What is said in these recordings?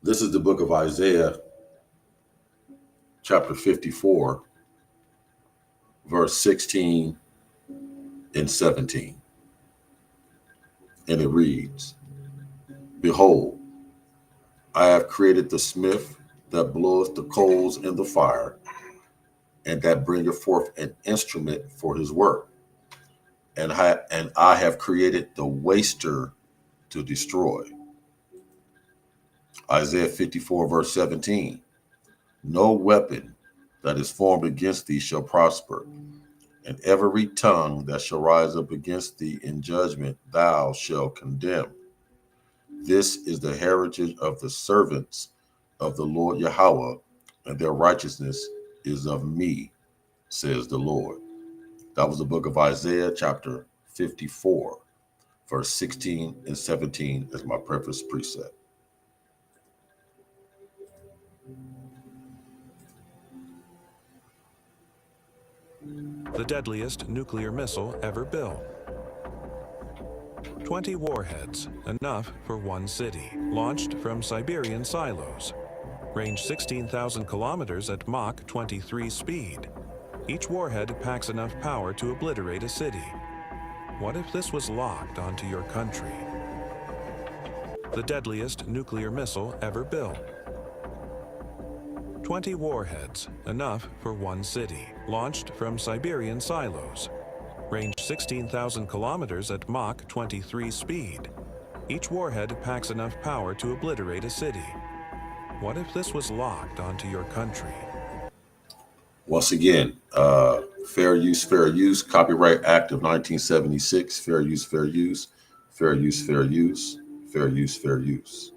This is the book of Isaiah, chapter 54, verse 16 and 17. And it reads, Behold, I have created the smith that bloweth the coals in the fire, and that bringeth forth an instrument for his work. And I have created the waster to destroy. Isaiah 54, verse 17. No weapon that is formed against thee shall prosper, and every tongue that shall rise up against thee in judgment thou shalt condemn. This is the heritage of the servants of the Lord Yahweh, and their righteousness is of me, says the Lord. That was the book of Isaiah, chapter 54, verse 16 and 17 as my preface precept. The deadliest nuclear missile ever built. 20 warheads, enough for one city, launched from Siberian silos. Range 16,000 kilometers at Mach 23 speed. Each warhead packs enough power to obliterate a city. What if this was locked onto your country? The deadliest nuclear missile ever built. 20 warheads, enough for one city, launched from Siberian silos. Range 16,000 kilometers at Mach 23 speed. Each warhead packs enough power to obliterate a city. What if this was locked onto your country? Once again, fair use, Copyright Act of 1976, fair use, fair use, fair use, fair use, fair use, fair use.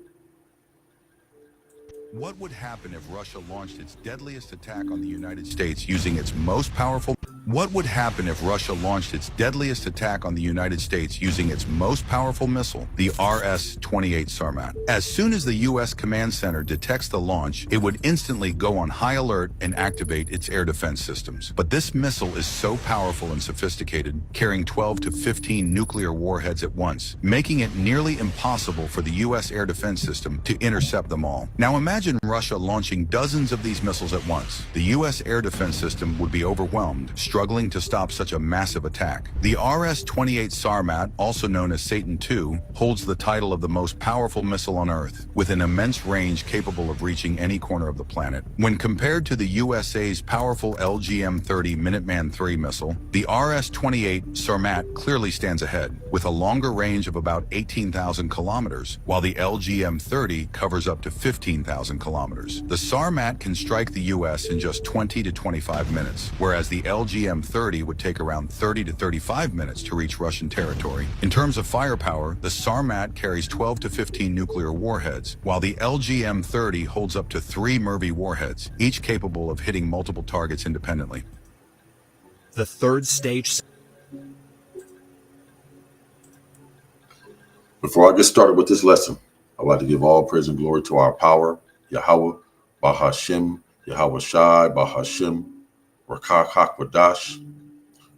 What would happen if Russia launched its deadliest attack on the United States using its most powerful... What would happen if Russia launched its deadliest attack on the United States using its most powerful missile, the RS-28 Sarmat? As soon as the U.S. Command Center detects the launch, it would instantly go on high alert and activate its air defense systems. But this missile is so powerful and sophisticated, carrying 12 to 15 nuclear warheads at once, making it nearly impossible for the U.S. air defense system to intercept them all. Now imagine Russia launching dozens of these missiles at once. The U.S. air defense system would be overwhelmed, struggling to stop such a massive attack. The RS-28 Sarmat, also known as Satan II, holds the title of the most powerful missile on Earth, with an immense range capable of reaching any corner of the planet. When compared to the USA's powerful LGM-30 Minuteman III missile, the RS-28 Sarmat clearly stands ahead, with a longer range of about 18,000 kilometers, while the LGM-30 covers up to 15,000 kilometers. The Sarmat can strike the US in just 20 to 25 minutes, whereas the LGM-30 would take around 30 to 35 minutes to reach Russian territory. In terms of firepower, the Sarmat carries 12 to 15 nuclear warheads, while the LGM-30 holds up to 3 MIRV warheads, each capable of hitting multiple targets independently. The third stage. Before I get started with this lesson, I'd like to give all praise and glory to our power, Yahweh, Bahashim, Yahweh Shai, Bahashim, Rakak HaKwadash.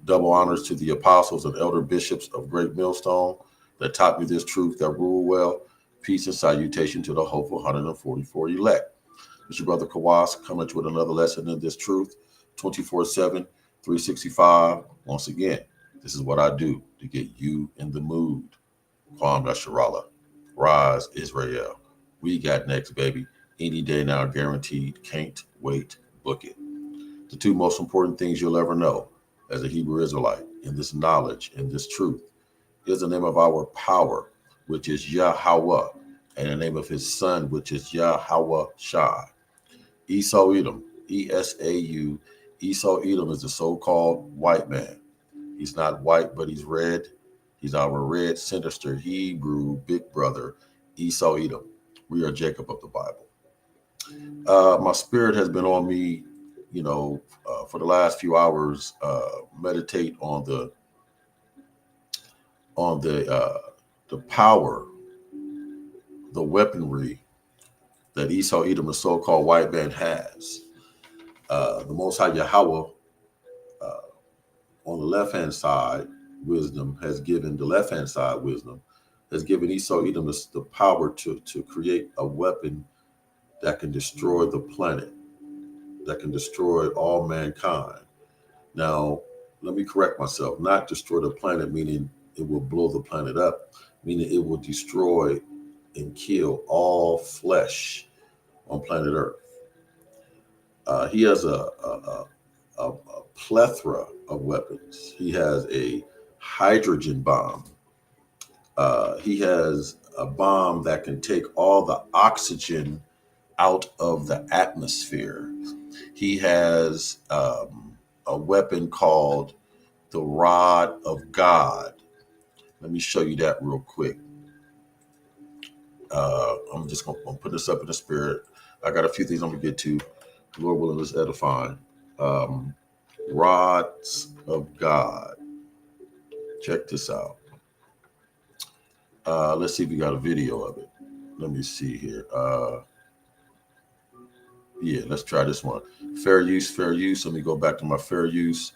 Double honors to the apostles and elder bishops of Great Millstone that taught me this truth that rule well. Peace and salutation to the hopeful 144 elect. It's your brother Kawas coming with another lesson in this truth, 24/7, 365. Once again, this is what I do to get you in the mood. Kwam Nasharallah. Rise, Israel. We got next, baby. Any day now, guaranteed. Can't wait. Book it. The two most important things you'll ever know as a Hebrew Israelite in this knowledge, in this truth, is the name of our power, which is Yahweh, and the name of his son, which is Yahweh Shai. Esau Edom, E-S-A-U. Esau Edom is the so-called white man. He's not white, but he's red. He's our red, sinister Hebrew big brother, Esau Edom. We are Jacob of the Bible. My spirit has been on me, for the last few hours, meditate on the power, the weaponry that Esau, Edom, the so-called white man has. The Most High Yahweh, on the left-hand side, wisdom has given the left-hand side wisdom, has given Esau, Edom the power to create a weapon that can destroy the planet, that can destroy all mankind. Now, let me correct myself, not destroy the planet, meaning it will blow the planet up, meaning it will destroy and kill all flesh on planet Earth. He has a plethora of weapons. He has a hydrogen bomb. He has a bomb that can take all the oxygen out of the atmosphere. He has a weapon called the rod of God. Let me show you that real quick. I'm just going to put this up in the spirit. I got a few things I'm going to get to. Lord willing, let's edify. Rods of God. Check this out. Let's see if we got a video of it. Let me see here. Yeah, let's try this one. Fair use, fair use. Let me go back to my fair use.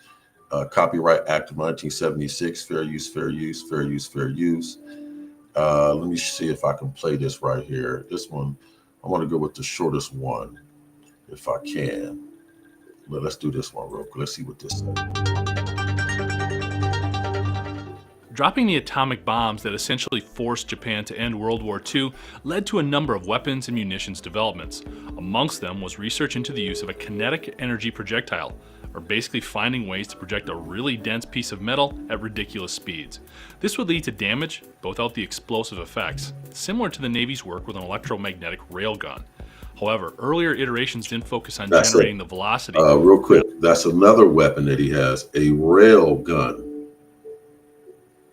Copyright Act of 1976. Fair use, fair use, fair use, fair use. Let me see if I can play this right here. This one, I want to go with the shortest one, if I can. Let's do this one real quick. Let's see what this says. Dropping the atomic bombs that essentially forced Japan to end World War II led to a number of weapons and munitions developments. Amongst them was research into the use of a kinetic energy projectile, or basically finding ways to project a really dense piece of metal at ridiculous speeds. This would lead to damage, but without the explosive effects, similar to the Navy's work with an electromagnetic railgun. However, earlier iterations didn't focus on generating the velocity. Real quick, that's another weapon that he has, a rail gun.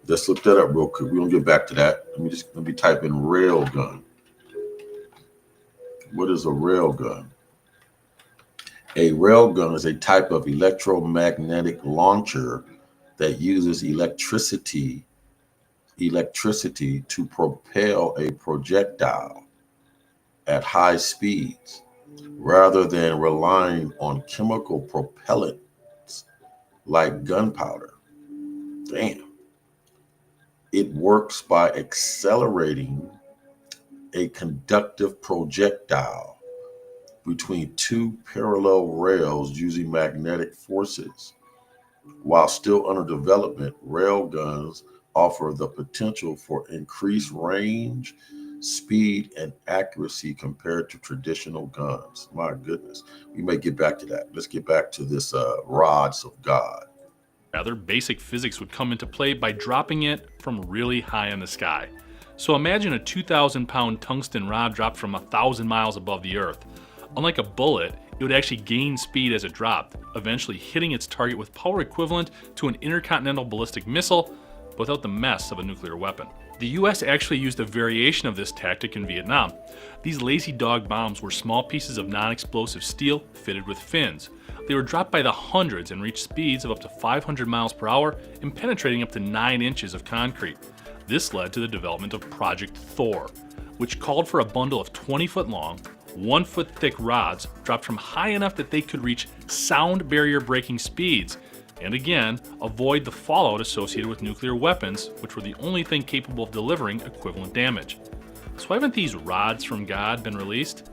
Let's look that up real quick. We're gonna get back to that. Let me type in rail gun. What is a rail gun? A rail gun is a type of electromagnetic launcher that uses electricity to propel a projectile at high speeds, rather than relying on chemical propellants like gunpowder. Damn. It works by accelerating a conductive projectile between two parallel rails using magnetic forces. While still under development, rail guns offer the potential for increased range, speed, and accuracy compared to traditional guns. My goodness. We may get back to that. Let's get back to this rods of God. Rather, basic physics would come into play by dropping it from really high in the sky. So imagine a 2,000-pound tungsten rod dropped from 1,000 miles above the Earth. Unlike a bullet, it would actually gain speed as it dropped, eventually hitting its target with power equivalent to an intercontinental ballistic missile, but without the mess of a nuclear weapon. The US actually used a variation of this tactic in Vietnam. These lazy dog bombs were small pieces of non-explosive steel fitted with fins. They were dropped by the hundreds and reached speeds of up to 500 miles per hour and penetrating up to 9 inches of concrete. This led to the development of Project Thor, which called for a bundle of 20-foot long, 1-foot thick rods dropped from high enough that they could reach sound barrier breaking speeds, and again, avoid the fallout associated with nuclear weapons, which were the only thing capable of delivering equivalent damage. So haven't these rods from God been released?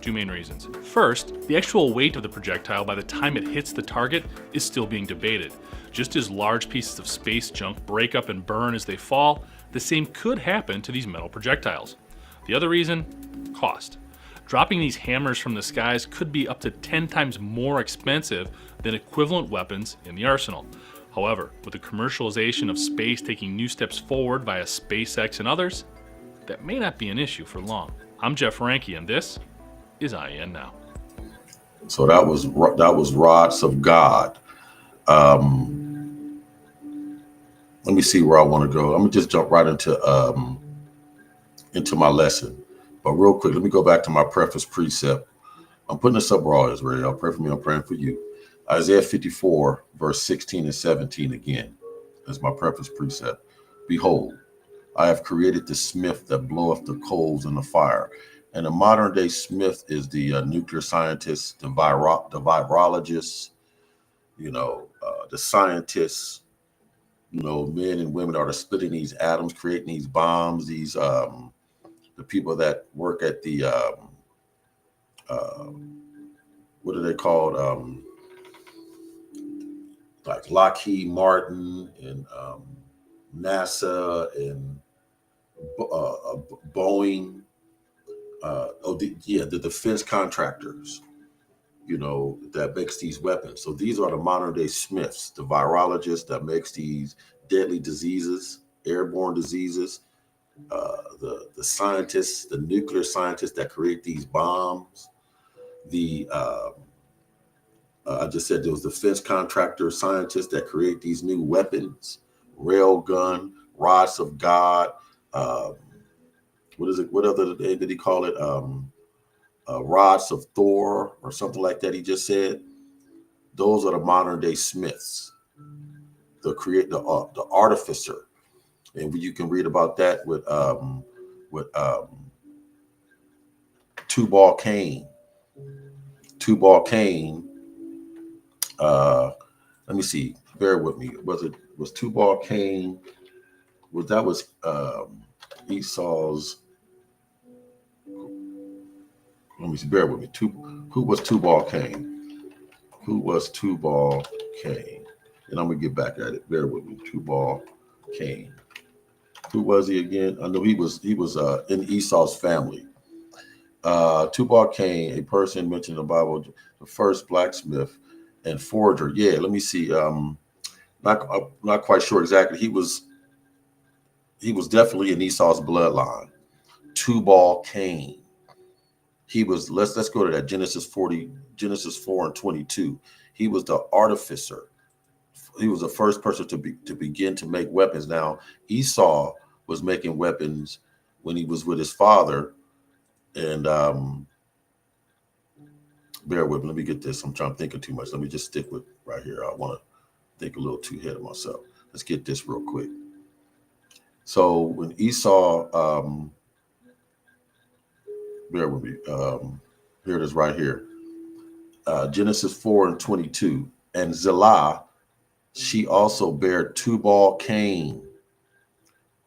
Two main reasons. First, the actual weight of the projectile by the time it hits the target is still being debated. Just as large pieces of space junk break up and burn as they fall, the same could happen to these metal projectiles. The other reason? Cost. Dropping these hammers from the skies could be up to 10 times more expensive than equivalent weapons in the arsenal. However, with the commercialization of space taking new steps forward via SpaceX and others, that may not be an issue for long. I'm Jeff Ranke, and this is IEN Now. So that was rods of God. Let me see where I want to go. I'm gonna just jump right into my lesson. But real quick, let me go back to my preface precept. I'm putting this up raw, Israel. Pray for me. I'm praying for you. Isaiah 54, verse 16 and 17 again. That's my preface precept. Behold, I have created the smith that bloweth the coals in the fire. And the modern day smith is the nuclear scientist, the virologist, the scientists, men and women are splitting these atoms, creating these bombs, the people that work at the, what are they called? Like Lockheed Martin and NASA and Boeing. The defense contractors, that makes these weapons. So these are the modern day Smiths, the virologists that makes these deadly diseases, airborne diseases, the scientists, the nuclear scientists that create these bombs. I just said there was defense contractor scientists that create these new weapons, rail gun, rods of God. What is it? What other name did he call it? Rods of Thor or something like that. He just said those are the modern day Smiths, the artificer, and you can read about that with Tubal Cain. Tubal Cain. Let me see. Bear with me. Was Tubal Cain? Was Esau's? Let me see. Bear with me. Who was Tubal Cain? Who was Tubal Cain? And I'm gonna get back at it. Bear with me. Tubal Cain. Who was he again? I know he was in Esau's family. Tubal Cain, a person mentioned in the Bible, the first blacksmith and forger. Yeah, let me see. Not quite sure exactly. He was definitely in Esau's bloodline. Tubal Cain. He was. Let's go to that Genesis 4 and 22. He was the artificer. He was the first person to begin to make weapons. Now Esau was making weapons when he was with his father, and bear with me. Let me get this. I'm thinking too much. Let me just stick with right here. I want to think a little too ahead of myself. Let's get this real quick. So when Esau, bear with me. Here it is right here. Genesis 4 and 22. And Zillah, she also bare Tubal Cain,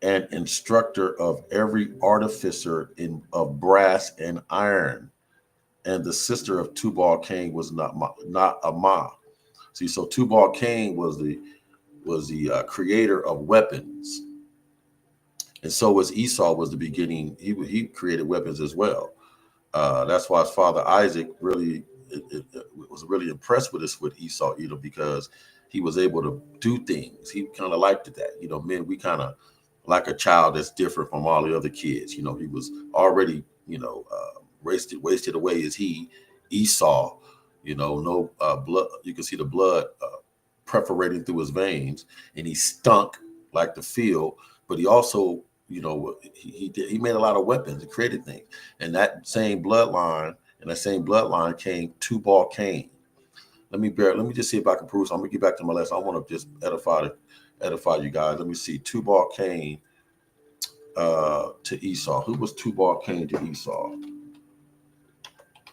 an instructor of every artificer of brass and iron. And the sister of Tubal Cain was not Amah. See, so Tubal Cain was the creator of weapons, and so was Esau. Was the beginning. He created weapons as well. That's why his father Isaac really was really impressed with Esau, because he was able to do things. He kind of liked that. Men, we kind of like a child that's different from all the other kids. He was already, wasted away as Esau. No blood. You can see the blood perforating through his veins, and he stunk like the field. But he also, he made a lot of weapons and created things. And that same bloodline, came Tubal Cain. Let me just see if I can prove something. I'm gonna get back to my lesson. I want to just edify you guys. Let me see. Tubal Cain to Esau. Who was Tubal Cain to Esau?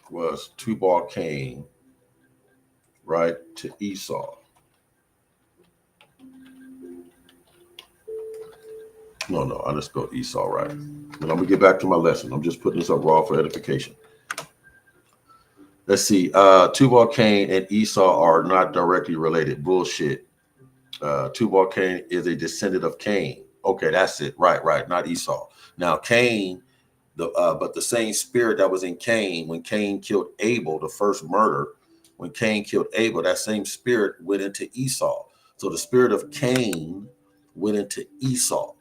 Was Tubal Cain right to Esau? No, I just spelled Esau right. And I'm gonna get back to my lesson. I'm just putting this up raw for edification. Let's see. Tubal Cain and Esau are not directly related. Bullshit. Tubal Cain is a descendant of Cain. Okay, that's it. Right. Not Esau. Now Cain, but the same spirit that was in Cain when Cain killed Abel, the first murder. When Cain killed Abel, that same spirit went into Esau. So the spirit of Cain went into Esau.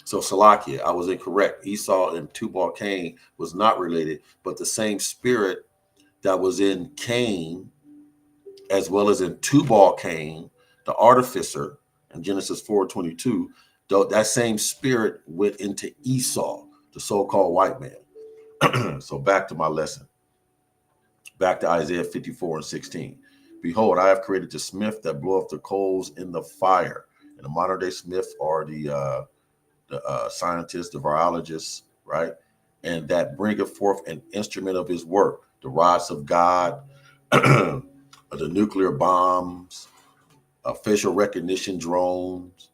So Salakia, I was incorrect. Esau and Tubal Cain was not related, but the same spirit that was in Cain, as well as in Tubal Cain, the artificer, in Genesis 4:22, that same spirit went into Esau, the so-called white man. So back to my lesson. Back to Isaiah 54:16. Behold, I have created the smith that bloweth the coals in the fire. And the modern day smith are the scientists, the virologists, right? And that bringeth forth an instrument of his work, the rods of God, the nuclear bombs, facial recognition drones.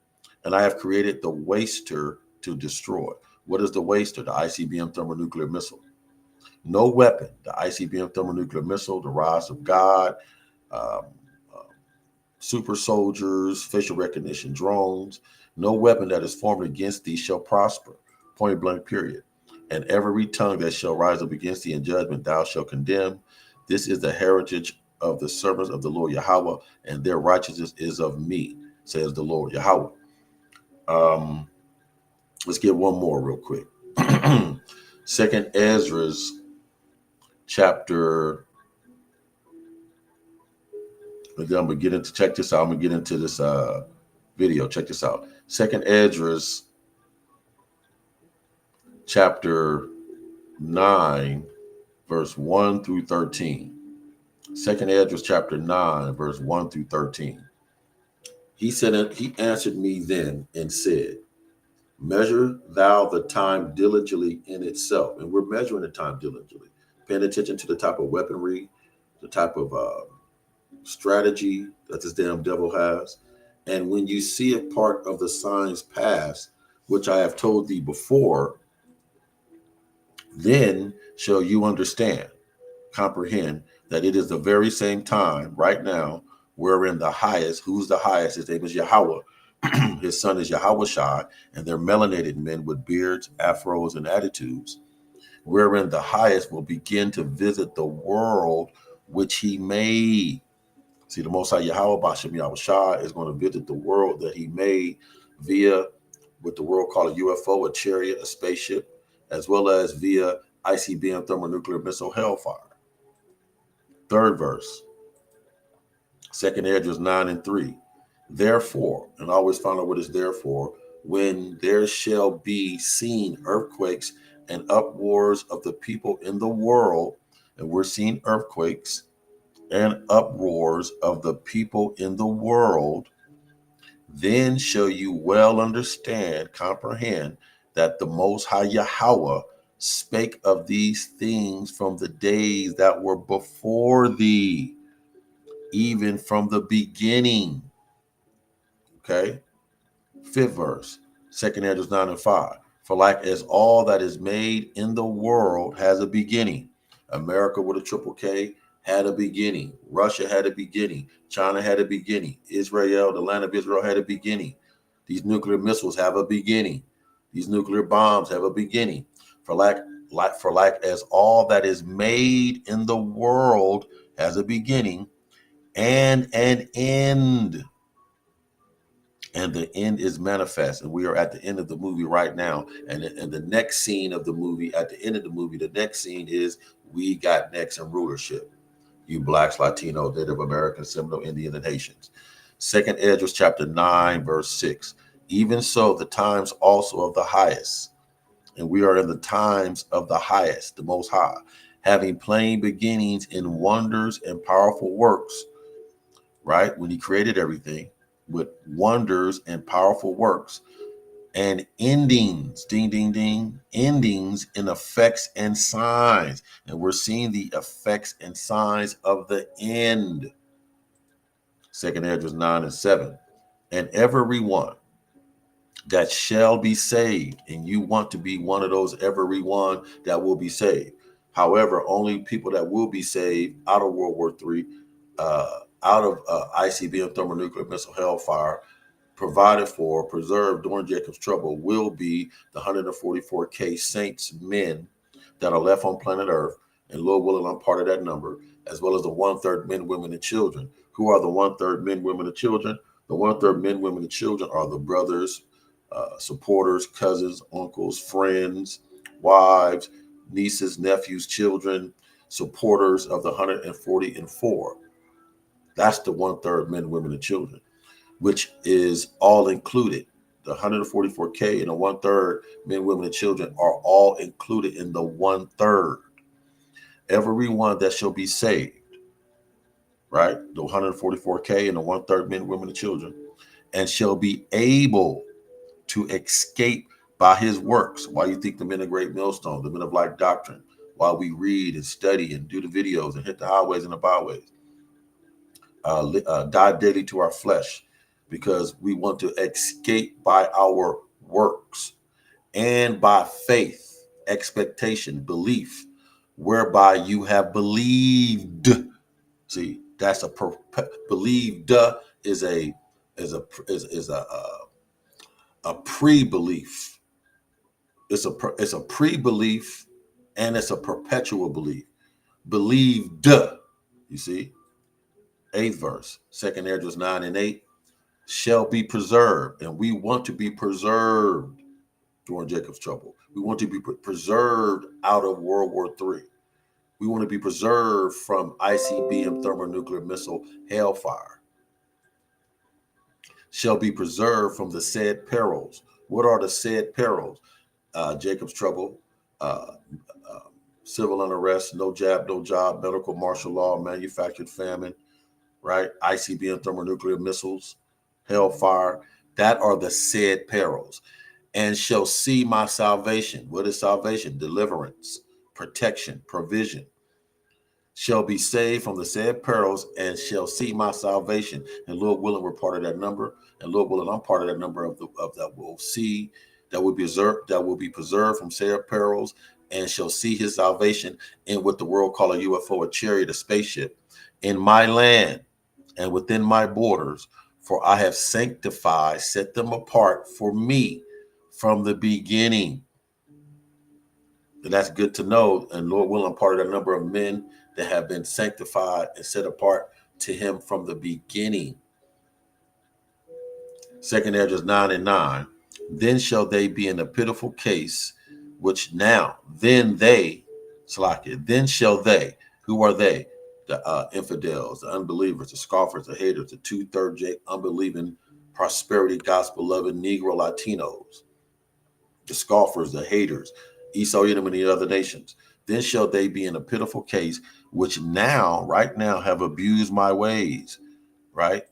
And I have created the waster to destroy. What is the waster? The ICBM thermonuclear missile. No weapon, the ICBM thermonuclear missile, the rods of God, um, uh, super soldiers, facial recognition drones, no weapon that is formed against thee shall prosper. Point blank, period. And every tongue that shall rise up against thee in judgment, thou shalt condemn. This is the heritage of the servants of the Lord Yahweh, and their righteousness is of me, says the Lord Yahweh. Um, let's get one more real quick. Second Ezra's chapter. And then I'm gonna get into check this out. I'm gonna get into this video. Check this out. Second Ezra's chapter 9, verse 1 through 13. Second Ezra's chapter 9, verse 1 through 13. He said, he answered me then and said, measure thou the time diligently in itself. And we're measuring the time diligently, paying attention to the type of weaponry, the type of strategy that this damn devil has. And when you see a part of the signs pass, which I have told thee before, then shall you understand, comprehend that it is the very same time right now wherein the highest, who's the highest? His name is Yahweh. His son is Yahweh Shai, and they're melanated men with beards, afros, and attitudes, wherein the highest will begin to visit the world which he made. See, the Most High Yahweh Bashem Yahweh Shai is going to visit the world that he made via what the world called a UFO, a chariot, a spaceship, as well as via ICBM thermonuclear missile Hellfire. Third verse, Second Ezra 9 and 3. Therefore, and always find out what is therefore, when there shall be seen earthquakes and uproars of the people in the world, and we're seeing earthquakes and uproars of the people in the world, then shall you well understand, comprehend that the Most High Yahweh spake of these things from the days that were before thee, even from the beginning. Okay. Fifth verse, Second Ezra 9 and 5. For like as all that is made in the world has a beginning. America with a triple K had a beginning. Russia had a beginning. China had a beginning. Israel, the land of Israel, had a beginning. These nuclear missiles have a beginning. These nuclear bombs have a beginning. For like as all that is made in the world has a beginning and an end. And the end is manifest. And we are at the end of the movie right now. And the next scene of the movie, at the end of the movie, the next scene is we got next in rulership. You blacks, Latino, Native American, Seminole, Indian, and Haitians. Second Ezra chapter 9, verse 6. Even so, the times also of the highest. And we are in the times of the highest, the Most High, having plain beginnings in wonders and powerful works, right? When he created everything, with wonders and powerful works, and endings, ding, ding, ding, endings in effects and signs. And we're seeing the effects and signs of the end. Second Ezra 9 and 7. And everyone that shall be saved, and you want to be one of those everyone that will be saved. However, only people that will be saved out of World War III, out of ICBM thermonuclear missile Hellfire, provided for, preserved during Jacob's trouble, will be the 144K saints men that are left on planet Earth, and Lord willing, I'm part of that number, as well as the 1/3 men, women, and children. Who are the 1/3 men, women, and children? The 1/3 men, women, and children are the brothers, supporters, cousins, uncles, friends, wives, nieces, nephews, children, supporters of the 144. That's the 1/3 men, women, and children, which is all included. The 144K and the 1/3 men, women, and children are all included in the 1/3. everyone that shall be saved, right? The 144K and the 1/3 men, women, and children, and shall be able to escape by his works. Why you think the men of great millstone, the men of like doctrine, while we read and study and do the videos and hit the highways and the byways, die daily to our flesh, because we want to escape by our works and by faith, expectation, belief, whereby you have believed. See, that's believed is a pre-belief. It's a pre-belief, and it's a perpetual belief. Believed, you see, 8th verse, 2nd Esdras 9 and 8, shall be preserved, and we want to be preserved during Jacob's trouble. We want to be preserved out of World War III. We want to be preserved from ICBM thermonuclear missile hellfire. Shall be preserved from the said perils. What are the said perils? Jacob's trouble, civil unrest, no jab, no job, medical martial law, manufactured famine, right? ICBM thermonuclear missiles, hellfire. That are the said perils. And shall see my salvation. What is salvation? Deliverance, protection, provision. Shall be saved from the said perils and shall see my salvation. And Lord willing, we're part of that number. And Lord willing, I'm part of that number of that will see, that will be preserved from said perils and shall see his salvation in what the world call a UFO, a chariot, a spaceship, in my land and within my borders. For I have sanctified, set them apart for me from the beginning. And that's good to know. And Lord willing, I'm part of that number of men that have been sanctified and set apart to him from the beginning. 2nd Esdras 9 and 9. Then shall they be in a pitiful case, which now, then they, Slakia, then shall they, who are they? The infidels, the unbelievers, the scoffers, the haters, the 2/3 unbelieving, prosperity, gospel loving Negro Latinos, the scoffers, the haters, Esau, Edom, and the other nations. Then shall they be in a pitiful case, which now, right now, have abused my ways, right?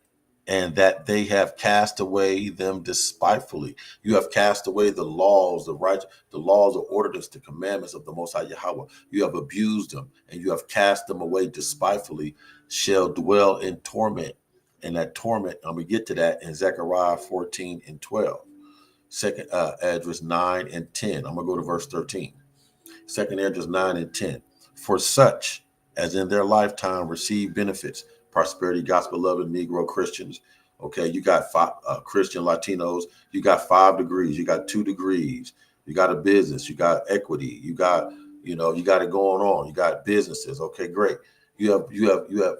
And that they have cast away them despitefully. You have cast away the laws, the laws, the ordinance, the commandments of the Most High Yahweh. You have abused them, and you have cast them away despitefully, shall dwell in torment. And that torment, I'm going to get to that in Zechariah 14 and 12. 2nd Esdras 9 and 10. I'm going to go to verse 13. 2nd Esdras 9 and 10. For such as in their lifetime receive benefits, prosperity, gospel loving Negro Christians. Okay, you got Christian Latinos. You got 5 degrees. You got 2 degrees. You got a business. You got equity. You got it going on. You got businesses. Okay, great. You have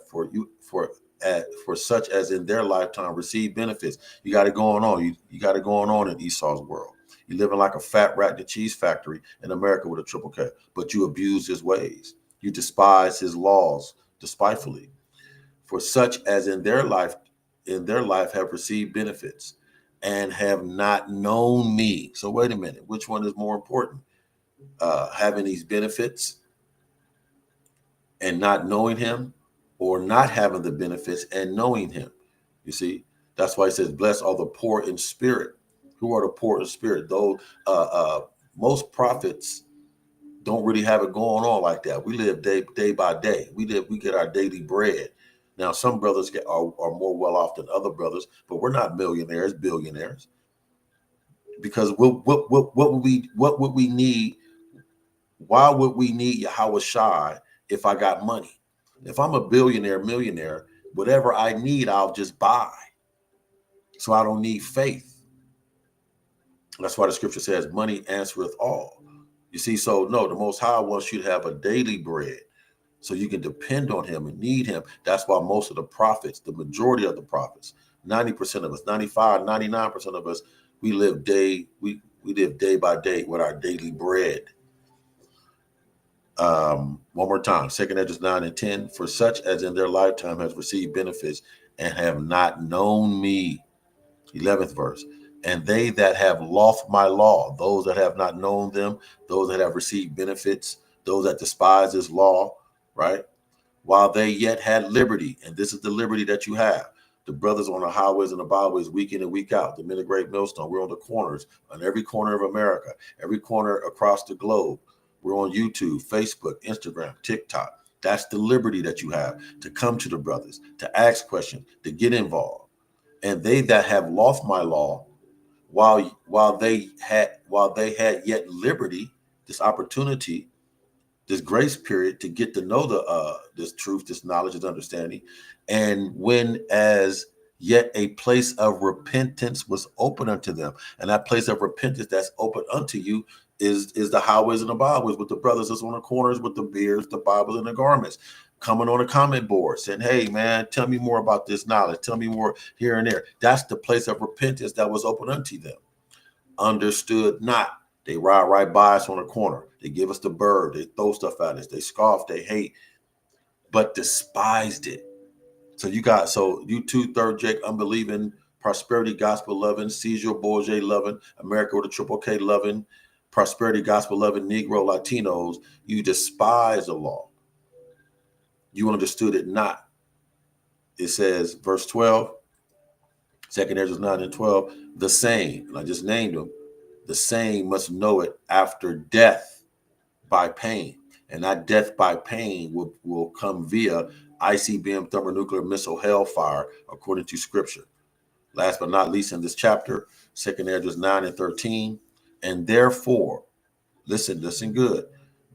for such as in their lifetime receive benefits. You got it going on. You got it going on in Esau's world. You're living like a fat rat in a cheese factory in America with a triple K, but you abuse his ways. You despise his laws despitefully. For such as in their life have received benefits and have not known me. So wait a minute, which one is more important? Having these benefits and not knowing him, or not having the benefits and knowing him? You see, that's why he says, blessed are the poor in spirit. Who are the poor in spirit? Those most prophets don't really have it going on like that. We live day by day. We get our daily bread. Now, some brothers are more well off than other brothers, but we're not millionaires, billionaires. Because what would we need? Why would we need Yahweh Shai if I got money? If I'm a billionaire, millionaire, whatever I need, I'll just buy. So I don't need faith. That's why the scripture says, money answereth all. You see, so no, the Most High wants you to have a daily bread so you can depend on him and need him. That's why most of the prophets, the majority of the prophets, 90% of us, 95, 99% of us, we live day by day with our daily bread. One more time, 2nd Esdras 9 and 10. For such as in their lifetime has received benefits and have not known me. 11th verse. And they that have lost my law, those that have not known them, those that have received benefits, those that despise his law, right? While they yet had liberty, and this is the liberty that you have. The brothers on the highways and the byways, week in and week out, the men of Great Millstone, we're on the corners, on every corner of America, every corner across the globe. We're on YouTube, Facebook, Instagram, TikTok. That's the liberty that you have to come to the brothers, to ask questions, to get involved. And they that have lost my law, while they had yet liberty, this opportunity, this grace period to get to know this truth, this knowledge, this understanding, and when as yet a place of repentance was open unto them, and that place of repentance that's open unto you is the highways and the byways, with the brothers that's on the corners with the beards, the Bibles, and the garments, coming on a comment board saying, "Hey man, tell me more about this knowledge. Tell me more here and there." That's the place of repentance that was open unto them. Understood not. They ride right by us on the corner. They give us the bird. They throw stuff at us. They scoff. They hate, but despised it. So you two, third Jake, unbelieving, prosperity gospel loving, Cesar Borgia loving, America with a triple K loving, prosperity gospel loving, Negro Latinos, you despise the law. You understood it not. It says, verse 12, 2nd Ezra 9 and 12, the same, and I just named them, the same must know it after death by pain. And that death by pain will come via ICBM thermonuclear missile hellfire, according to scripture. Last but not least in this chapter, 2nd Ezra 9 and 13. And therefore, listen good,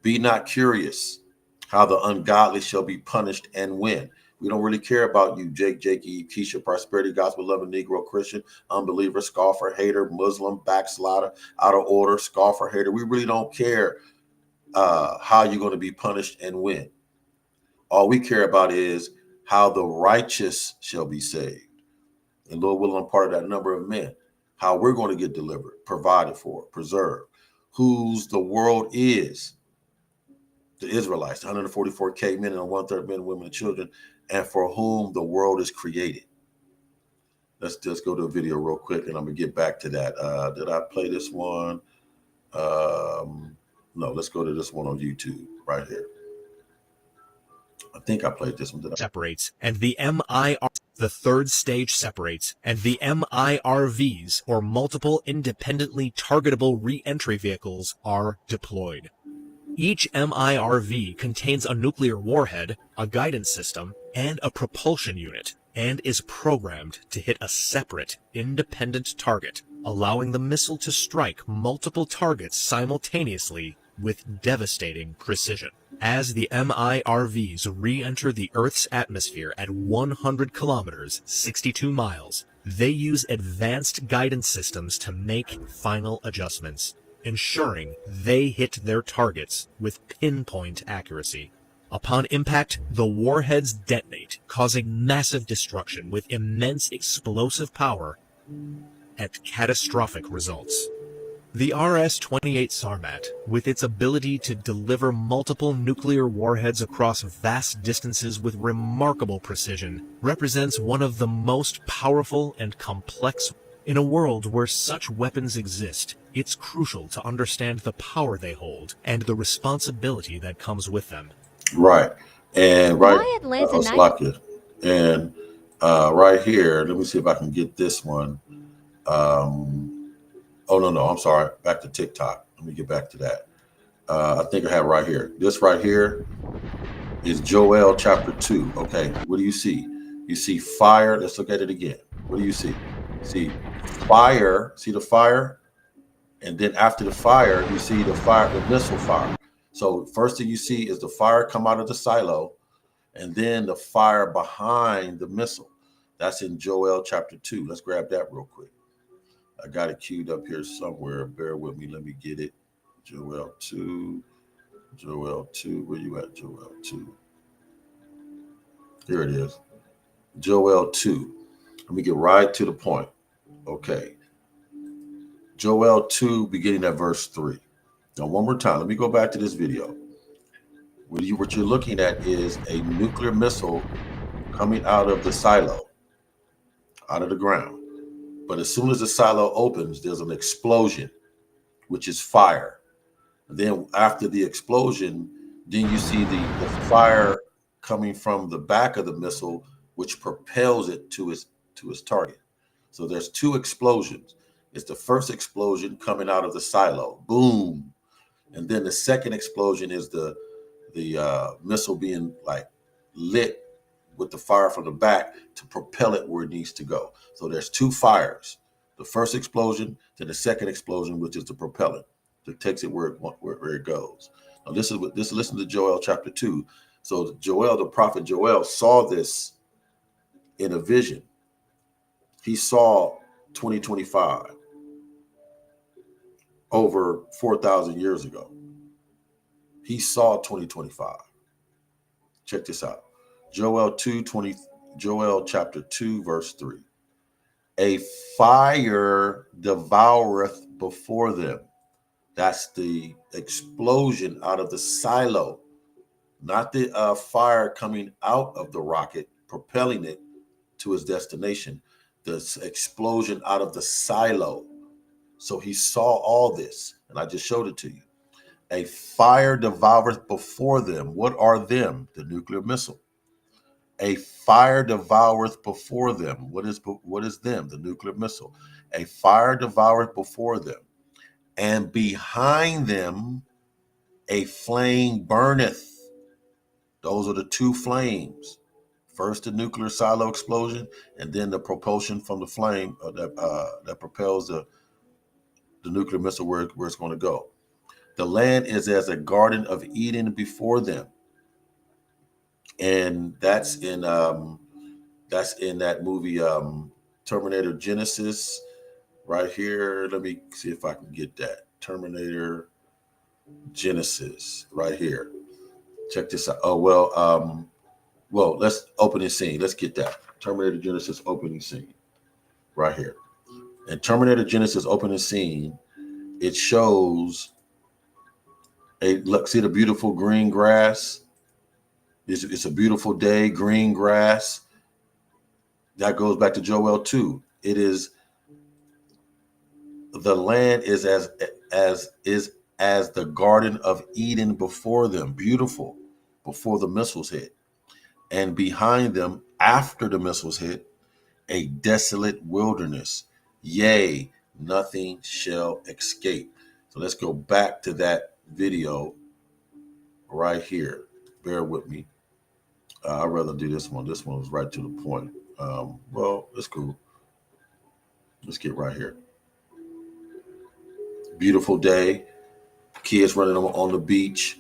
be not curious how the ungodly shall be punished and when. We don't really care about you, Jake, Jakey, Keisha, prosperity, gospel loving, Negro, Christian, unbeliever, scoffer, hater, Muslim, backslider, out of order, scoffer, hater. We really don't care how you're going to be punished and when. All we care about is how the righteous shall be saved. And Lord willing, I'm part of that number of men. How we're going to get delivered, provided for, preserved. Whose the world is. The Israelites, 144K men and 1/3 men, women, and children, and for whom the world is created. Let's just go to a video real quick, and I'm gonna get back to that. Did I play this one? No, let's go to this one on YouTube right here. I think I played this one. Separates, and the MIR, the third stage separates, and the MIRVs, or multiple independently targetable re-entry vehicles, are deployed. Each MIRV contains a nuclear warhead, a guidance system, and a propulsion unit, and is programmed to hit a separate, independent target, allowing the missile to strike multiple targets simultaneously with devastating precision. As the MIRVs re-enter the Earth's atmosphere at 100 kilometers, 62 miles, they use advanced guidance systems to make final adjustments, ensuring they hit their targets with pinpoint accuracy. Upon impact, the warheads detonate, causing massive destruction with immense explosive power and catastrophic results. The RS-28 Sarmat, with its ability to deliver multiple nuclear warheads across vast distances with remarkable precision, represents one of the most powerful and complex. In a world where such weapons exist, it's crucial to understand the power they hold and the responsibility that comes with them. Right. And right, Why Atlanta Slovakia. And right here, let me see if I can get this one. Oh, no, I'm sorry. Back to TikTok. Let me get back to that. I think I have right here. This right here is Joel chapter 2. Okay, what do you see? You see fire. Let's look at it again. What do you see? See fire. See the fire? And then after the fire, you see the fire, the missile fire. So first thing you see is the fire come out of the silo, and then the fire behind the missile. That's in Joel chapter 2. Let's grab that real quick. I got it queued up here somewhere. Bear with me. Let me get it. Joel 2. Joel 2. Where you at, Joel 2? Here it is. Joel 2. Let me get right to the point. Okay. Joel 2, beginning at verse 3. Now, one more time. Let me go back to this video. What you're looking at is a nuclear missile coming out of the silo, out of the ground. But as soon as the silo opens, there's an explosion, which is fire. And then after the explosion, Then you see the fire coming from the back of the missile, which propels it to its target. So there's two explosions. It's the first explosion coming out of the silo, boom, and then the second explosion is the missile being like lit with the fire from the back to propel it where it needs to go. So there's two fires: the first explosion, then the second explosion, which is the propellant that takes it where it goes. Now listen to Joel chapter 2. So Joel, the prophet Joel, saw this in a vision. He saw 2025 over 4,000 years ago. He saw 2025. Check this out. Joel chapter 2, verse 3. A fire devoureth before them. That's the explosion out of the silo, not the fire coming out of the rocket, propelling it to its destination. The explosion out of the silo. So he saw all this, and I just showed it to you. A fire devoureth before them. What are them? The nuclear missile. A fire devoureth before them. What is them? The nuclear missile. A fire devoureth before them, and behind them a flame burneth. Those are the two flames. First, the nuclear silo explosion, and then the propulsion from the flame that propels the nuclear missile where it's going to go. The land is as a garden of Eden before them, and that's in that movie Terminator Genesis right here. Let me see if I can get that. Terminator Genesis right here. Check this out. Oh well, let's opening scene. Let's get that. Terminator Genesis opening scene right here. And Terminator Genesis opening scene, it shows look, see the beautiful green grass? It's a beautiful day, green grass. That goes back to Joel 2. It is the land is as the Garden of Eden before them, beautiful, before the missiles hit. And behind them, after the missiles hit, a desolate wilderness. Yea, nothing shall escape. So let's go back to that video right here. Bear with me. I'd rather do this one. This one was right to the point. Well, that's cool. Let's get right here. Beautiful day. Kids running on the beach,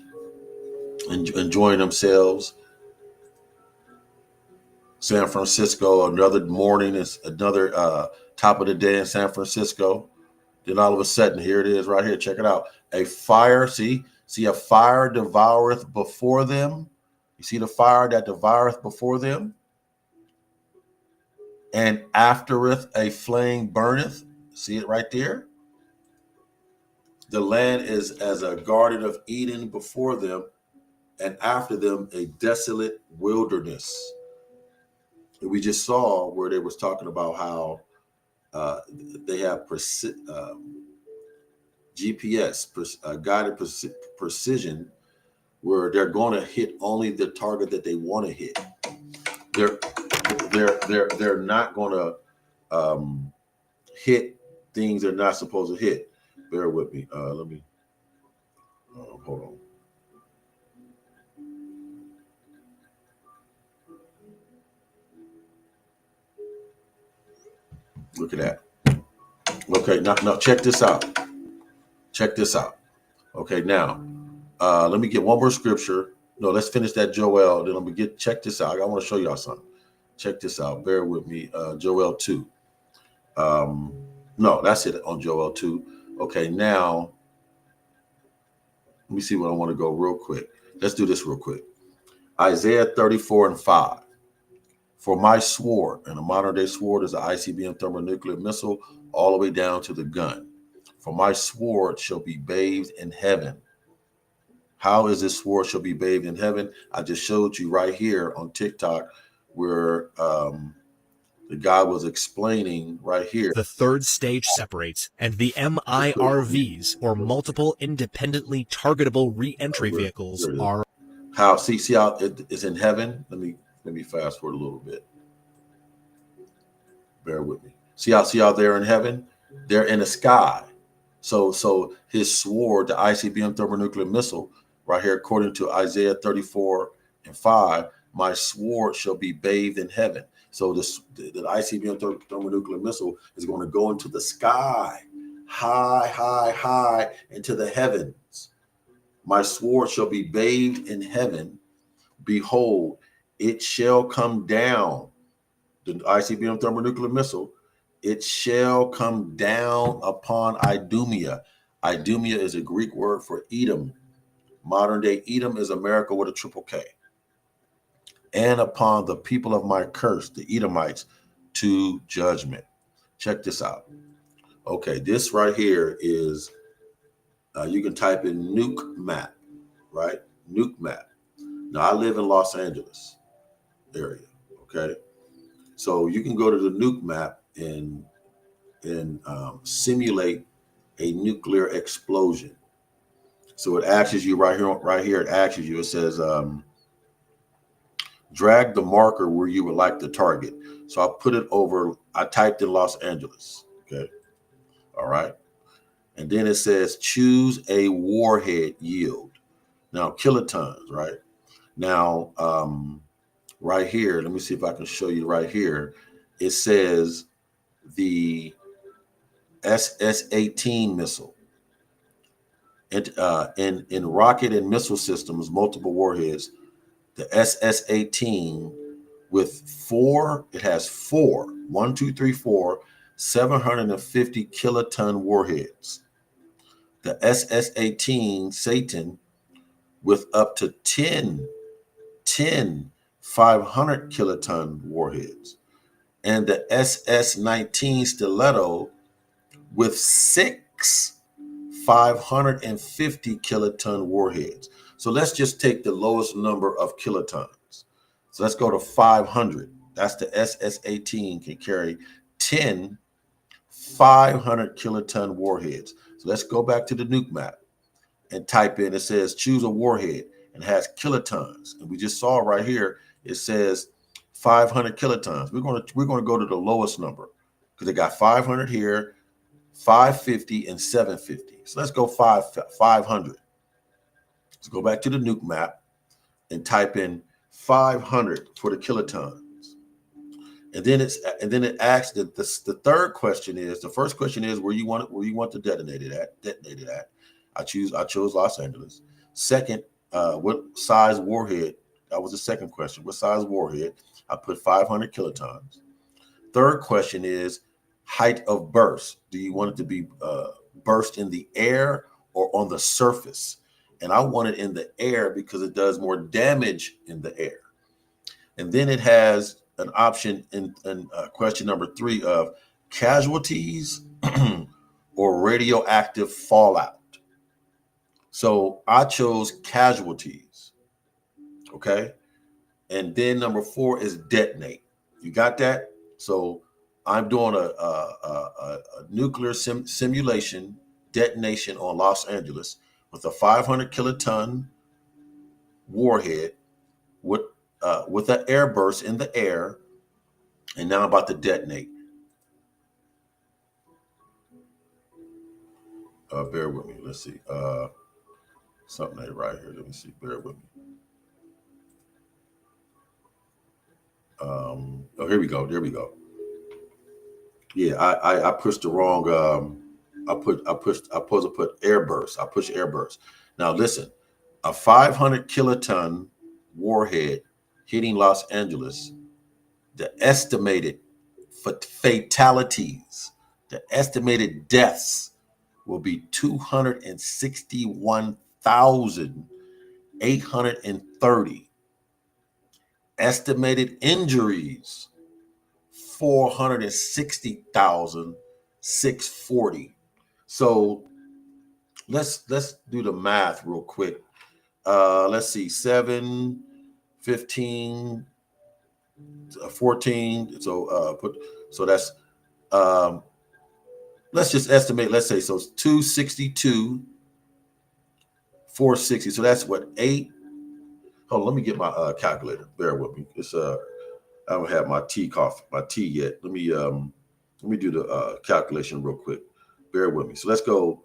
enjoying themselves. San Francisco, another morning is another top of the day in San Francisco. Then all of a sudden, here it is right here. Check it out. A fire, see a fire devoureth before them. You see the fire that devoureth before them? And aftereth a flame burneth. See it right there? The land is as a garden of Eden before them, and after them a desolate wilderness. And we just saw where they was talking about how they have GPS, guided precision, where they're going to hit only the target that they want to hit. They're not going to hit things they're not supposed to hit. Bear with me. Let me hold on. Look at that. Okay, now check this out. Check this out. Okay, now let me get one more scripture. No, let's finish that Joel. Then let me check this out. I want to show y'all something. Check this out. Bear with me. Joel 2. No, that's it on Joel 2. Okay, now let me see what I want to go real quick. Let's do this real quick. Isaiah 34:5. For my sword, and a modern day sword is an ICBM thermonuclear missile all the way down to the gun. For my sword shall be bathed in heaven. How is this sword shall be bathed in heaven? I just showed you right here on TikTok where the guy was explaining right here. The third stage separates, and the MIRVs, or multiple independently targetable re-entry vehicles, are How see how it is in heaven? Let me fast forward a little bit. Bear with me. See how they're in heaven? They're in the sky. So his sword, the ICBM thermonuclear missile, right here, according to Isaiah 34:5, my sword shall be bathed in heaven. So the ICBM thermonuclear missile is going to go into the sky, high into the heavens. My sword shall be bathed in heaven. Behold, it shall come down. The ICBM thermonuclear missile, it shall come down upon Idumea. Idumea is a Greek word for Edom. Modern day Edom is America with a triple K. And upon the people of my curse, the Edomites, to judgment. Check this out. Okay, this right here is, you can type in nuke map, right? Nuke map. Now, I live in Los Angeles area, okay? So you can go to the nuke map and simulate a nuclear explosion. So it asks you right here. It asks you. It says, drag the marker where you would like to target. So I put it over. I typed in Los Angeles. Okay. All right. And then it says choose a warhead yield. Now kilotons. Right. Now, right here. Let me see if I can show you right here. It says the SS-18 missile. In rocket and missile systems, multiple warheads, the SS-18 with it has 750 kiloton warheads. The SS-18 Satan with up to 10 500 kiloton warheads. And the SS-19 Stiletto with 6 550 kiloton warheads. So let's just take the lowest number of kilotons. So let's go to 500. That's the SS-18 can carry 10 500 kiloton warheads. So let's go back to the nuke map and type in, it says choose a warhead and has kilotons. And we just saw right here, it says 500 kilotons. We're going to go to the lowest number because they got 500 here, 550 and 750. So let's go 500. Let's go back to the nuke map and type in 500 for the kilotons. And then it asks that the third question is, the first question is where you want to detonate it at. I chose Los Angeles. Second, what size warhead? That was the second question. What size warhead? I put 500 kilotons. Third question is height of burst. Do you want it to be burst in the air or on the surface? And I want it in the air because it does more damage in the air. And then it has an option in question number 3 of casualties or radioactive fallout. So I chose casualties. Okay. And then number 4 is detonate. You got that? So I'm doing a nuclear simulation detonation on Los Angeles with a 500 kiloton warhead with an air burst in the air, and now I'm about to detonate. Bear with me. Let's see. Something ain't right here. Let me see. Bear with me. Oh, here we go. There we go. Yeah, I pushed the wrong. I supposed to put air burst. I pushed air burst. Now listen, a 500 kiloton warhead hitting Los Angeles. The estimated fatalities, the estimated deaths will be 261,830. Estimated injuries, 460,640. So let's do the math real quick. Let's see, 7, 15, 14. So that's let's just estimate. Let's say so it's 262, 460. So that's what 8. Hold on, let me get my calculator. Bear with me. It's I haven't had my tea yet. Let me do the calculation real quick. Bear with me. So let's go.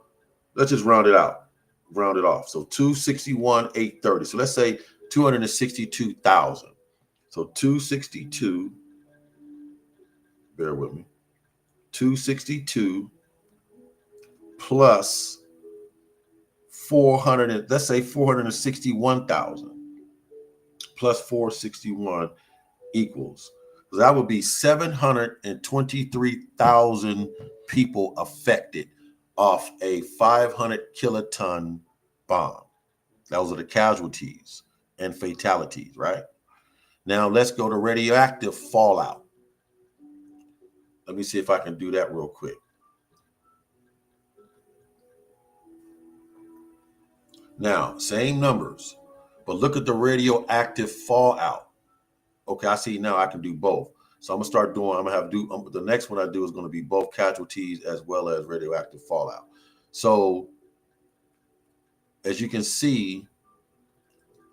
Let's just round it out. Round it off. So 261,830. So let's say 262,000. So 262. Bear with me. 262 plus 400. Let's say 461,000 plus 461 equals. That would be 723,000 people affected off a 500 kiloton bomb. Those are the casualties and fatalities, right? Now let's go to radioactive fallout. Let me see if I can do that real quick. Now, same numbers, but look at the radioactive fallout. Okay, I see now I can do both. So I'm gonna start doing. I'm gonna have to do the next one I do is going to be both casualties as well as radioactive fallout. So as you can see,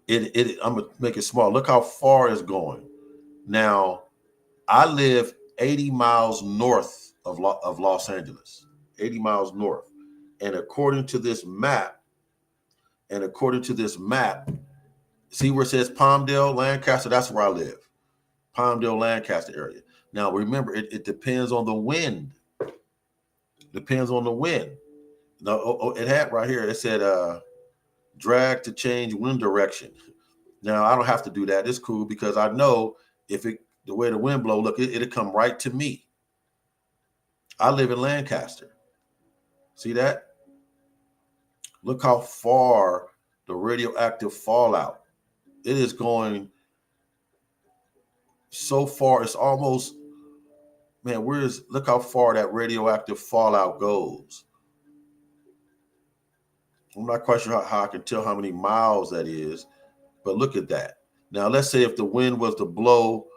I'm gonna make it small. Look how far it's going. Now, I live 80 miles north of Los Angeles, 80 miles north, and according to this map, see where it says Palmdale, Lancaster? That's where I live. Palmdale, Lancaster area. Now, remember, it depends on the wind. Depends on the wind. Now, it had right here, it said drag to change wind direction. Now, I don't have to do that. It's cool because I know if the way the wind blow, look, it'll come right to me. I live in Lancaster. See that? Look how far the radioactive fallout. It is going so far. It's almost, man, look how far that radioactive fallout goes. I'm not quite sure how I can tell how many miles that is, but look at that. Now, let's say if the wind was to blow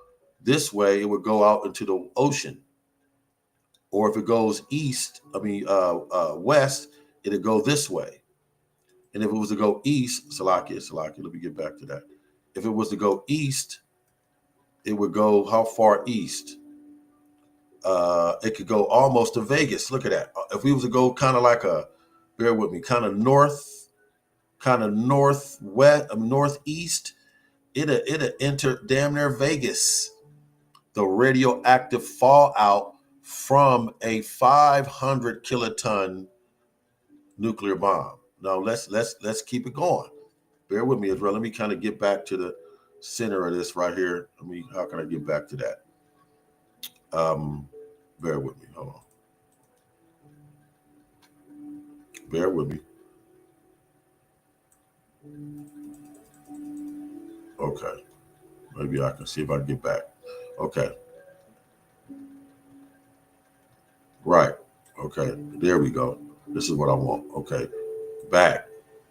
this way, it would go out into the ocean. Or if it goes west, it'll go this way. And if it was to go east, Salakia, let me get back to that. If it was to go east, it would go how far east? It could go almost to Vegas. Look at that. If we was to go kind of like bear with me, kind of northwest, northeast, it'll enter damn near Vegas. The radioactive fallout from a 500 kiloton nuclear bomb. Now let's keep it going. Bear with me, Israel. Let me kind of get back to the center of this right here. How can I get back to that? Bear with me. Hold on. Bear with me. Okay. Maybe I can see if I can get back. Okay. Right. Okay. There we go. This is what I want. Okay. Back.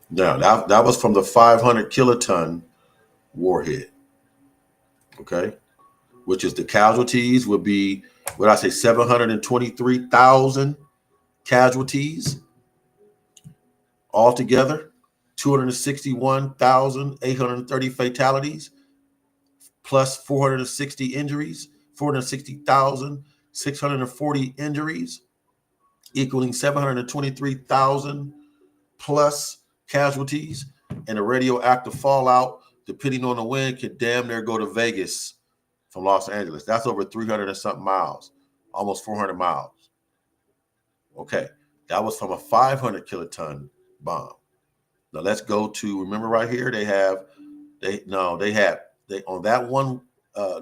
Now, that was from the 500 kiloton warhead. Okay. Which is the casualties would be, what I say, 723,000 casualties altogether, 261,830 fatalities, plus 460 injuries, 460,640 injuries, equaling 723,000 plus casualties. And the radioactive fallout, depending on the wind, could damn near go to Vegas from Los Angeles. That's over 300 and something miles, almost 400 miles. Okay, that was from a 500 kiloton bomb. Now let's go to, remember right here, they on that one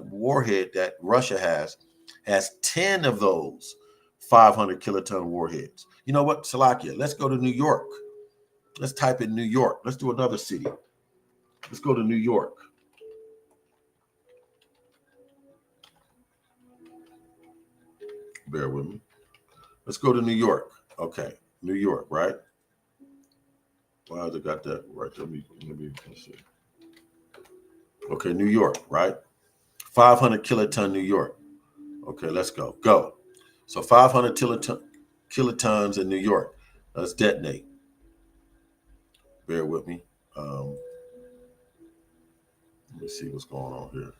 warhead that Russia has 10 of those 500 kiloton warheads. You know what, Salakia, let's go to New York. Let's type in New York. Let's do another city. Let's go to New York. Bear with me. Let's go to New York. Okay, New York, right? Wow, I got that right. Let me see. Okay, New York, right? 500 kiloton New York. Okay, let's go. Go. So 500 kilotons in New York. Let's detonate. Bear with me. Let me see what's going on here.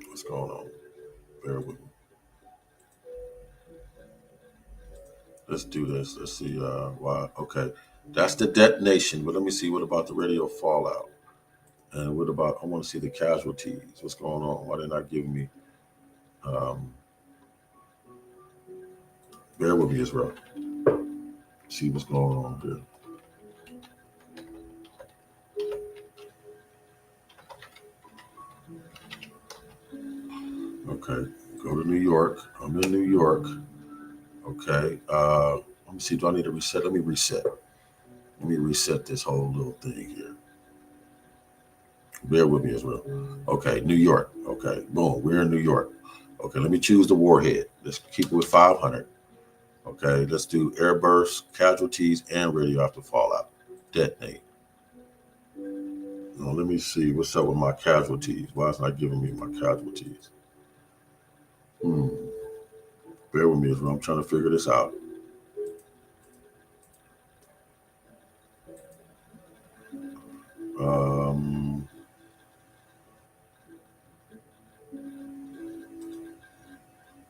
What's going on? Bear with me. Let's do this. Let's see why. Okay, that's the detonation. But let me see. What about the radio fallout? And what about? I want to see the casualties. What's going on? Why they not giving me? Um, Bear with me, Israel. See what's going on here. Okay, go to New York. I'm in New York. Okay. Let me see. Do I need to reset? Let me reset. Let me reset this whole little thing here. Bear with me as well. Okay, New York. Okay, boom. We're in New York. Okay, let me choose the warhead. Let's keep it with 500. Okay, let's do airburst, casualties, and radioactive fallout. Detonate. Now, let me see what's up with my casualties. Why is it not giving me my casualties? Bear with me as well. I'm trying to figure this out.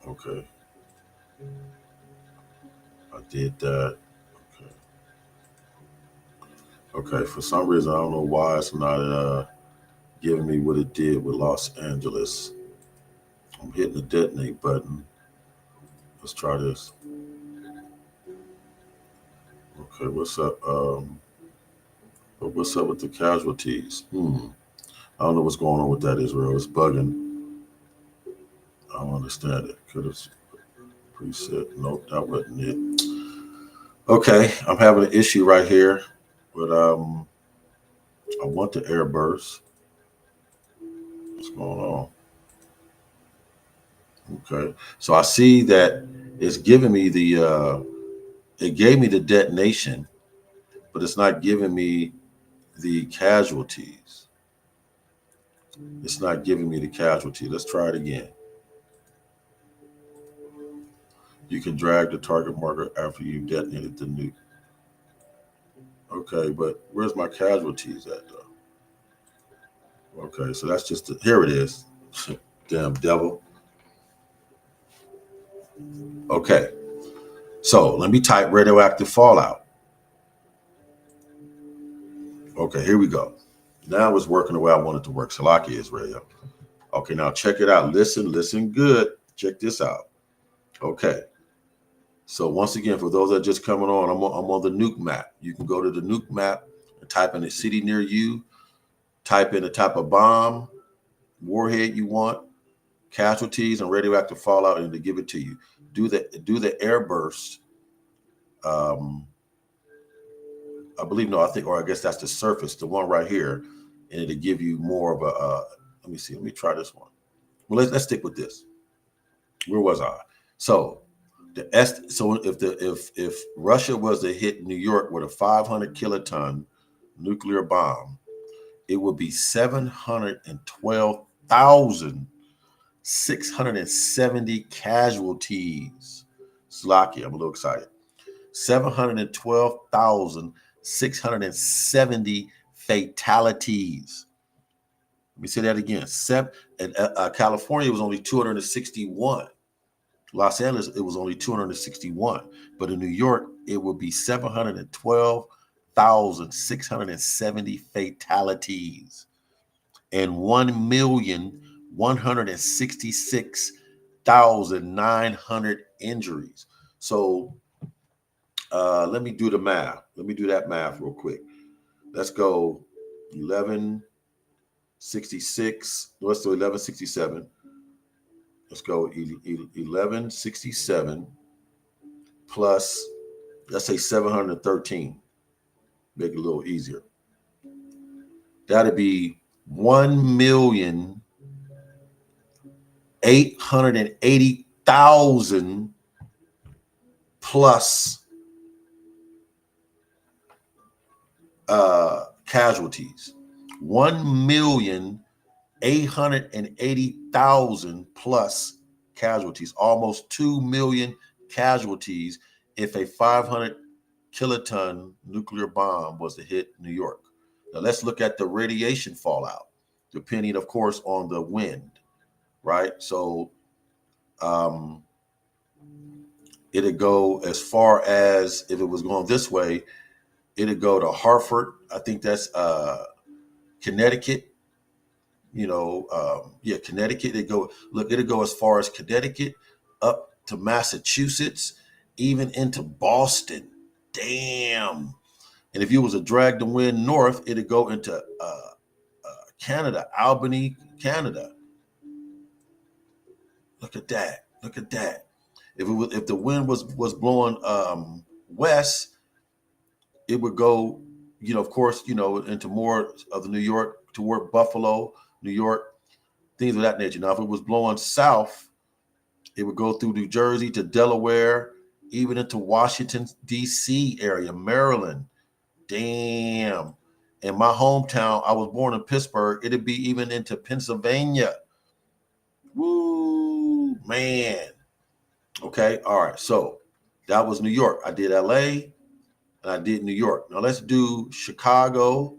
Okay. I did that. Okay. Okay. For some reason, I don't know why it's not giving me what it did with Los Angeles. I'm hitting the detonate button. Let's try this. Okay. What's up? What's up with the casualties? I don't know what's going on with that, Israel. It's bugging. I don't understand it. Could have preset. Nope, that wasn't it. Okay, I'm having an issue right here, but I want the air burst. What's going on? Okay, so I see that it's giving me it gave me the detonation, but it's not giving me the casualties. It's not giving me the casualty. Let's try it again. You can drag the target marker after you've detonated the nuke. Okay, but where's my casualties at though? Okay, so that's just here it is. Damn devil. Okay, so let me type radioactive fallout. Okay, here we go. Now it's working the way I want it to work. Salaki Israel. Okay, now check it out. Listen good. Check this out. Okay. So once again, for those that are just coming on, I'm on the nuke map. You can go to the nuke map and type in a city near you, type in the type of bomb, warhead you want, casualties, and radioactive fallout, and to give it to you. Do the air burst. I believe no, I think, or I guess that's the surface, the one right here, and it'll give you more of a. Let me see. Let me try this one. Well, let's stick with this. Where was I? So if Russia was to hit New York with a 500 kiloton nuclear bomb, it would be 712,670 casualties. Slocky, I'm a little excited. 712,670 fatalities. Let me say that again. California was only 261. Los Angeles, it was only 261. But in New York, it would be 712,670 fatalities and 1,166,900 injuries. So let me do the math. Let me do that math real quick. Let's go 1166. Let's do 1167. Let's go 1167 plus, let's say 713. Make it a little easier. That'd be 1,880,000 plus casualties. 1,880,000 plus casualties. Almost 2 million casualties if a 500 kiloton nuclear bomb was to hit New York. Now let's look at the radiation fallout, depending, of course, on the wind, right? So it'd go as far as, if it was going this way, it'd go to Hartford. I think that's Connecticut. Connecticut. It'd go as far as Connecticut, up to Massachusetts, even into Boston. Damn. And if you was to drag the wind north, it'd go into Canada, Albany, Canada. Look at that. Look at that. If the wind was blowing west, it would go, of course, into more of the New York, toward Buffalo, New York, things of that nature. Now, if it was blowing south, it would go through New Jersey to Delaware, even into Washington, D.C. area, Maryland. Damn. In my hometown, I was born in Pittsburgh. It'd be even into Pennsylvania. Woo, man. Okay. All right. So that was New York. I did LA and I did New York. Now let's do Chicago.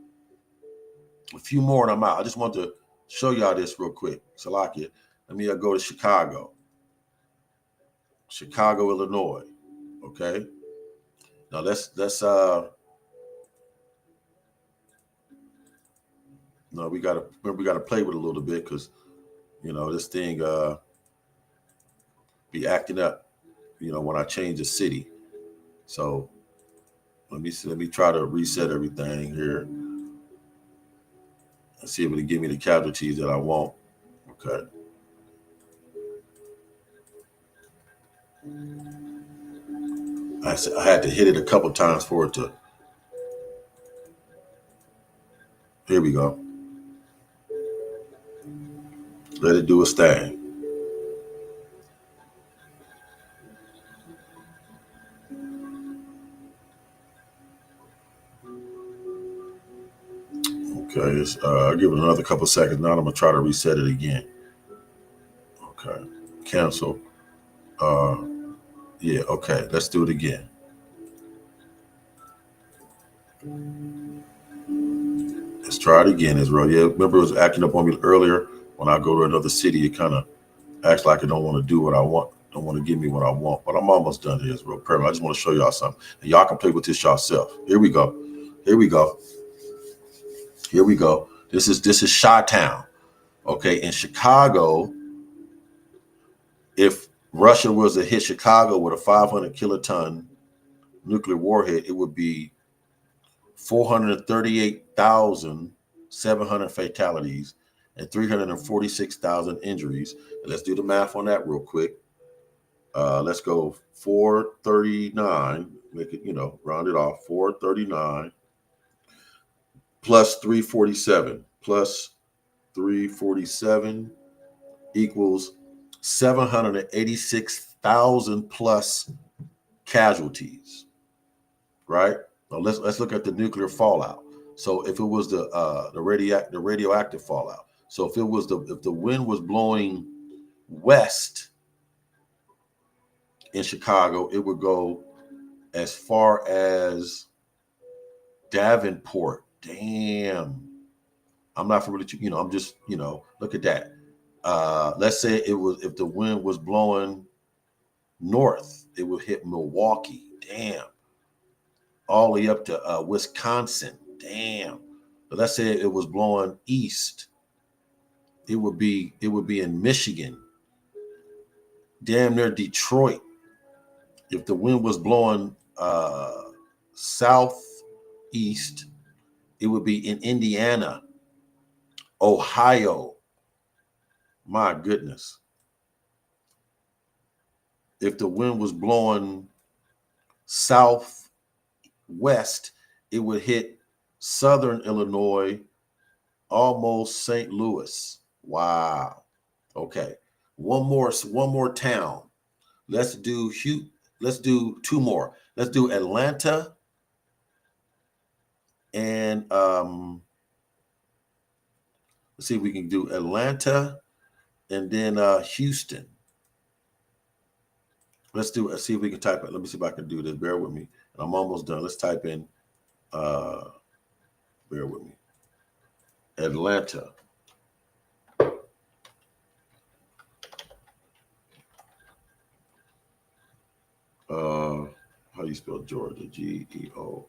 A few more and I'm out. I just want to show y'all this real quick. Salakia. Let me go to Chicago, Illinois. Okay. Now let's no, we gotta play with it a little bit, because this thing be acting up, when I change the city. So let me try to reset everything here and see if it'll give me the casualties that I want. Okay. I had to hit it a couple times for it to. Here we go. Let it do its thing. Okay, I'll give it another couple seconds. Now I'm gonna try to reset it again. Okay, cancel. Yeah, okay, let's do it again. Let's try it again, Israel. Yeah, remember it was acting up on me earlier. When I go to another city, it kind of acts like it don't want to do what I want, don't want to give me what I want. But I'm almost done here, Israel. I just want to show y'all something. And y'all can play with this yourself. Here we go. Here we go. Here we go. This is Chi-Town. Okay, in Chicago, if Russia was to hit Chicago with a 500 kiloton nuclear warhead, it would be 438,700 fatalities and 346,000 injuries. And let's do the math on that real quick. Let's go 439, make it, round it off. 439 plus 347 equals 786,000 plus casualties, right? Now let's look at the nuclear fallout. So if it was the radioactive fallout. So if the wind was blowing west in Chicago, it would go as far as Davenport. Damn. I'm not familiar, I'm just, look at that. Let's say if the wind was blowing north, it would hit Milwaukee. Damn. All the way up to Wisconsin. Damn. But let's say it was blowing east, it would be in Michigan. Damn near Detroit. If the wind was blowing southeast, it would be in Indiana, Ohio. My goodness. If the wind was blowing southwest, it would hit southern Illinois, almost St. Louis. Wow. Okay. One more town. Let's do two more. Let's do Atlanta and let's see if we can do Atlanta and then Houston. Let's see if we can type it. Let me see if I can do this. Bear with me. And I'm almost done. Let's type in bear with me. Atlanta. How do you spell Georgia? Georgia.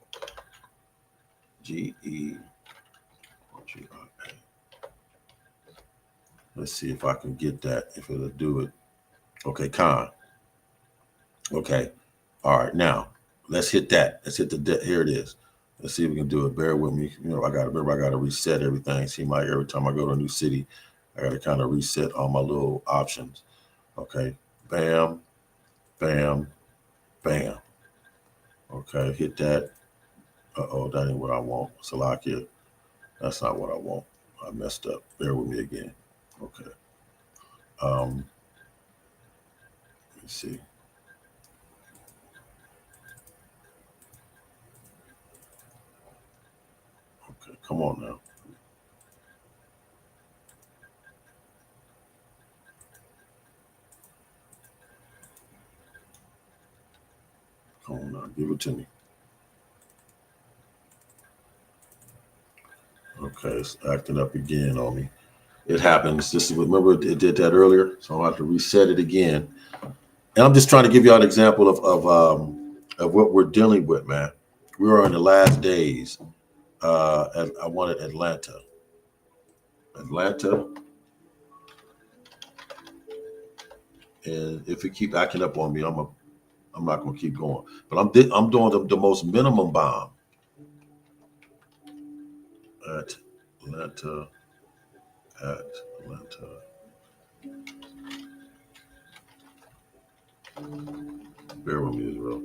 Let's see if I can get that, if it'll do it. Okay, con. Okay. All right. Now, let's hit that. Let's hit here it is. Let's see if we can do it. Bear with me. You know, I got to reset everything. Seems like every time I go to a new city, I got to kind of reset all my little options. Okay. Bam, bam, bam. Okay. Hit that. Uh-oh, that ain't what I want. Salakia. That's not what I want. I messed up. Bear with me again. Okay. Let's see. Okay, come on now. Come on now. Give it to me. Okay, it's acting up again on me. It happens. Remember it did that earlier, so I'll have to reset it again. And I'm just trying to give you an example of what we're dealing with, man. We are in the last days. I wanted Atlanta. And if it keep acting up on me, I'm not gonna keep going. But I'm doing the most minimum bomb. Atlanta. Bear with me, Israel.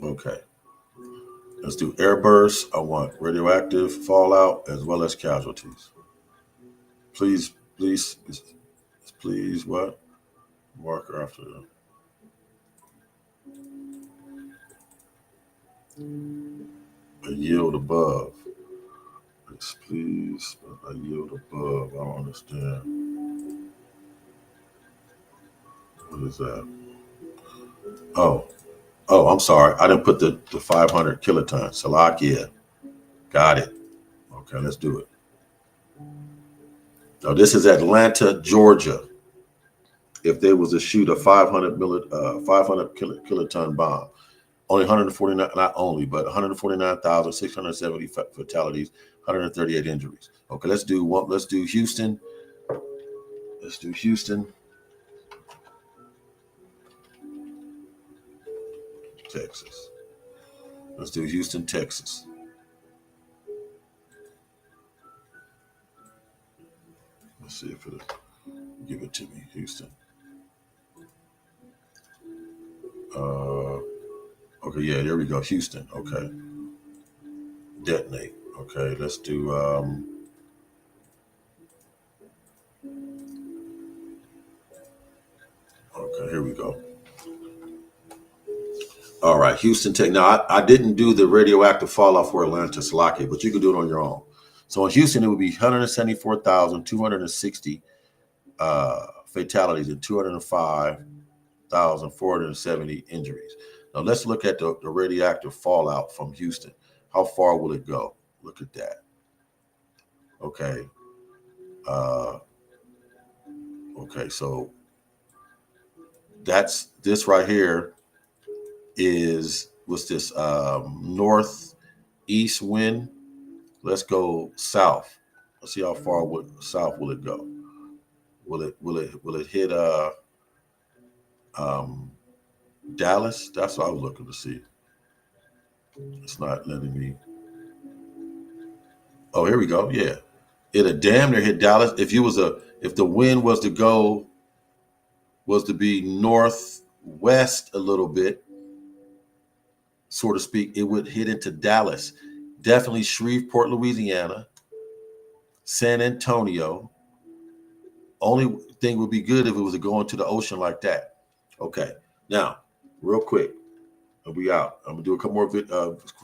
Okay. Let's do airbursts. I want radioactive fallout as well as casualties. Please, what? Marker after a yield above. Please, a yield above. I don't understand. What is that? Oh, I'm sorry. I didn't put the 500 kiloton. Salakia. Got it. Okay, let's do it. Now, this is Atlanta, Georgia. If there was to shoot a 500 kiloton bomb, only 149, not only, but 149,670 fatalities, 138 injuries. Okay, let's do Houston. Let's do Houston, Texas. Let's do Houston, Texas. Let's see if it'll give it to me, Houston. Okay, yeah, there we go, Houston. Okay, detonate. Okay, let's do. Okay, here we go. All right, Houston, Texas. Now, I didn't do the radioactive fallout for Atlanta, Slocky, but you can do it on your own. So in Houston, it would be 174,260 fatalities and 205,470 injuries. Now, let's look at the radioactive fallout from Houston. How far will it go? Look at that. Okay. Okay, so this right here is, what's this, northeast wind. Let's go south. Let's see how far south will it go. Will it hit Dallas? That's what I was looking to see. It's not letting me. Oh, here we go. Yeah, it'll damn near hit Dallas. If the wind was to be northwest a little bit, so to speak, it would hit into Dallas. Definitely Shreveport, Louisiana, San Antonio. Only thing would be good if it was to go into the ocean like that. Okay, now, real quick, and we out. I'm gonna do a couple more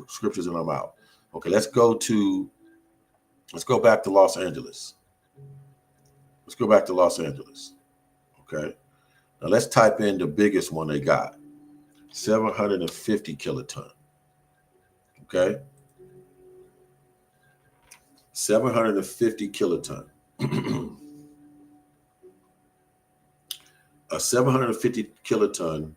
scriptures and I'm out. Okay, let's go back to Los Angeles. Okay, now let's type in the biggest one they got. 750 kiloton. Okay. 750 kiloton. A 750 kiloton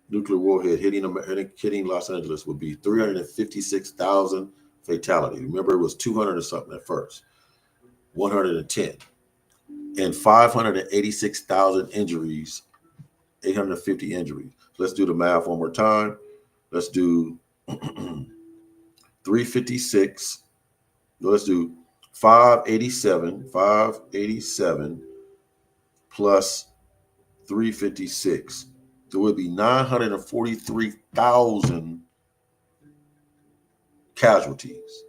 nuclear warhead hitting Los Angeles would be 356,000 fatalities. Remember, it was 200 or something at first, 110, and 586,000 injuries, 850 injuries. Let's do the math one more time. Let's do 356. Let's do 587 plus 356. There would be 943,000 casualties.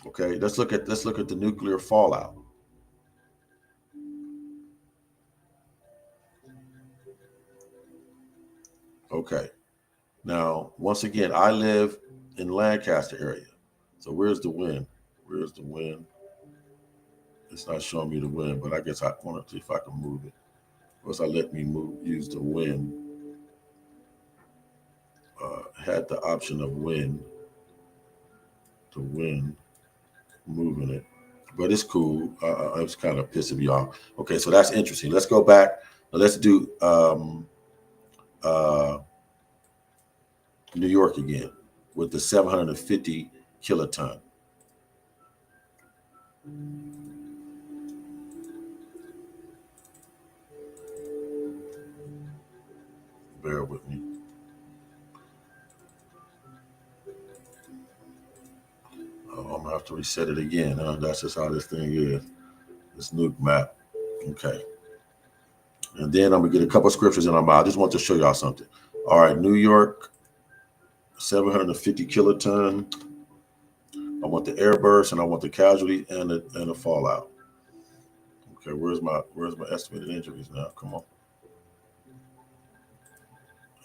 Okay, let's look at the nuclear fallout. Okay, now once again, I live in Lancaster area. So where's the wind? Where's the wind? It's not showing me the wind, but I guess I want to see if I can move it. Once I let me use the wind. Had the option of wind, moving it, but it's cool. I was kind of pissing me off. Okay, so that's interesting. Let's go back. Let's do New York again with the 750 kiloton. Bear with me. I'm gonna have to reset it again. That's just how this thing is. This nuke map. Okay. And then I'm gonna get a couple of scriptures in our mouth. I just want to show y'all something. All right, New York, 750 kiloton. I want the air burst and I want the casualty and the fallout. Okay, where's my estimated injuries now? Come on.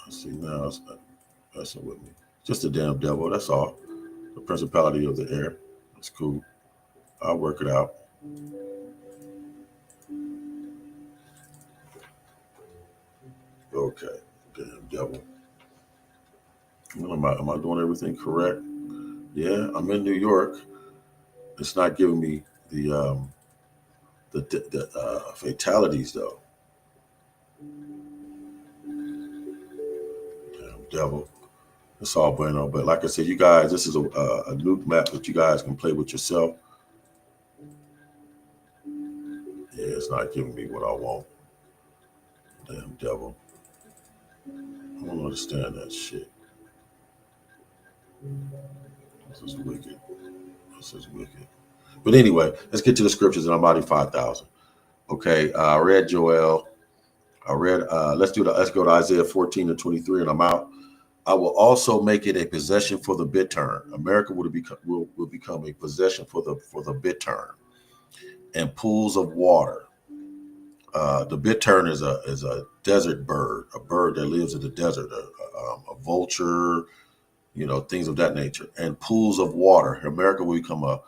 Let's see now. It's messing with me. Just a damn devil. That's all. The principality of the air. That's cool. I'll work it out. Okay. Damn devil. Am I doing everything correct? Yeah, I'm in New York. It's not giving me the fatalities though. Damn devil. It's all bueno. But like I said, you guys, this is a nuke map that you guys can play with yourself. Yeah, it's not giving me what I want. Damn devil. I don't understand that shit. This is wicked. This is wicked. But anyway, let's get to the scriptures in Almighty 5,000. Okay, I read Joel. Let's go to Isaiah 14 and 23, and I'm out. I will also make it a possession for the bittern. America will become a possession for the bittern and pools of water. The bittern is a desert bird, a bird that lives in the desert, a vulture, things of that nature. And pools of water. America will become a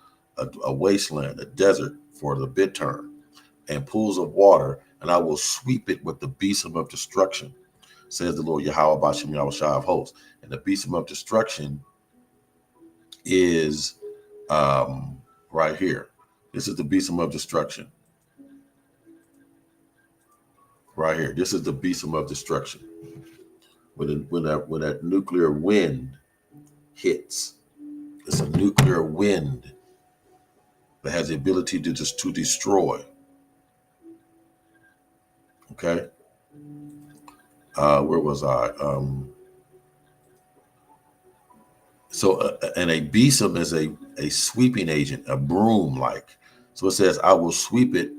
wasteland, a desert for the bittern and pools of water, and I will sweep it with the besom of destruction, says the Lord Yahweh Bashem Yahweh Shai of hosts. And the besom of destruction is right here. This is the besom of destruction. Right here. This is the besom of destruction. When that nuclear wind hits, it's a nuclear wind that has the ability to destroy. Okay. Where was I? And a besom is a sweeping agent, a broom like. So it says, I will sweep it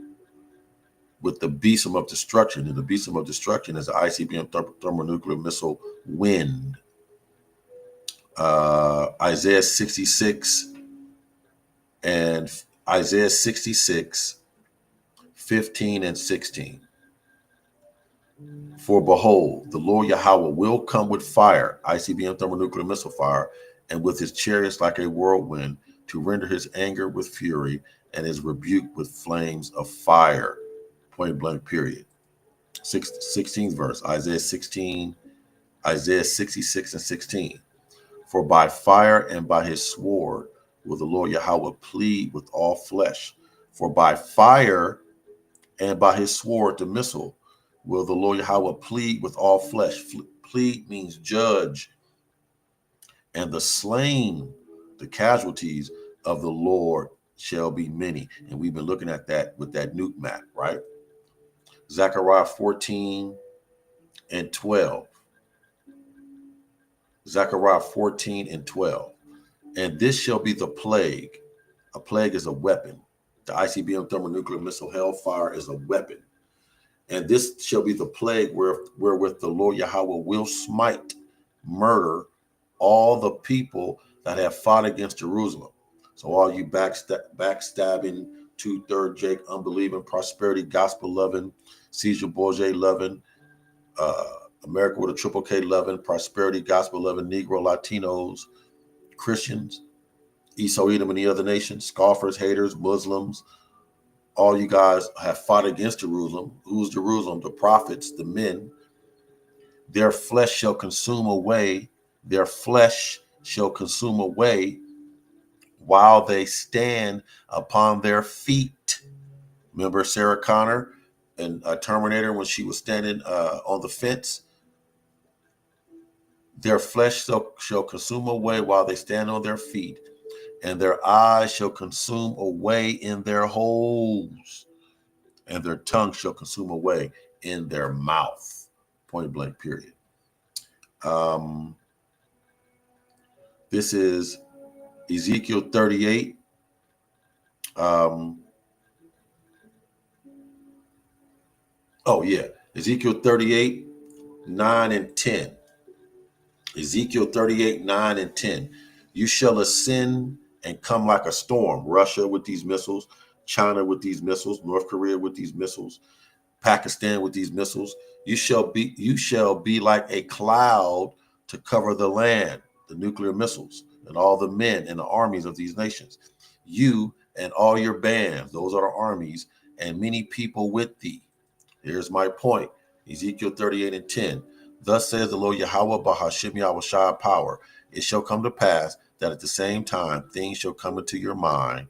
with the besom of destruction. And the besom of destruction is the ICBM thermonuclear missile wind. Isaiah 66 and Isaiah 66, 15 and 16. For behold, the Lord Yahweh will come with fire, ICBM thermonuclear missile fire, and with his chariots like a whirlwind, to render his anger with fury and his rebuke with flames of fire. Point blank period. 16th verse, Isaiah 16, Isaiah 66 and 16. For by fire and by his sword will the Lord Yahweh plead with all flesh. For by fire and by his sword, the missile, will the Lord Yahweh plead with all flesh. Plead means judge. And the slain, the casualties of the Lord shall be many. And we've been looking at that with that nuke map, right? Zechariah 14 and 12. Zechariah 14 and 12. And this shall be the plague. A plague is a weapon. The ICBM thermonuclear missile hellfire is a weapon. And this shall be the plague wherewith the Lord Yahweh will smite, murder all the people that have fought against Jerusalem. So all you backstabbing, two-third Jake, unbelieving, prosperity, gospel loving, Caesar Borgia loving, America with a triple K loving, prosperity, gospel loving, Negro, Latinos, Christians, Esau, Edom, and the other nations, scoffers, haters, Muslims, all you guys have fought against Jerusalem. Who's Jerusalem? The prophets, the men. Their flesh shall consume away. Their flesh shall consume away while they stand upon their feet. Remember Sarah Connor in Terminator when she was standing on the fence? Their flesh shall consume away while they stand on their feet, and their eyes shall consume away in their holes, and their tongue shall consume away in their mouth. Point blank, period. This is Ezekiel 38. Ezekiel 38, 9 and 10. Ezekiel 38, 9 and 10. You shall ascend and come like a storm. Russia with these missiles, China with these missiles, North Korea with these missiles, Pakistan with these missiles. You shall be like a cloud to cover the land, the nuclear missiles, and all the men and the armies of these nations. You and all your bands, those are the armies, and many people with thee. Here's my point. Ezekiel 38 and 10. Thus says the Lord Yahweh Bahashim Yahweh Shai power. It shall come to pass that at the same time things shall come into your mind,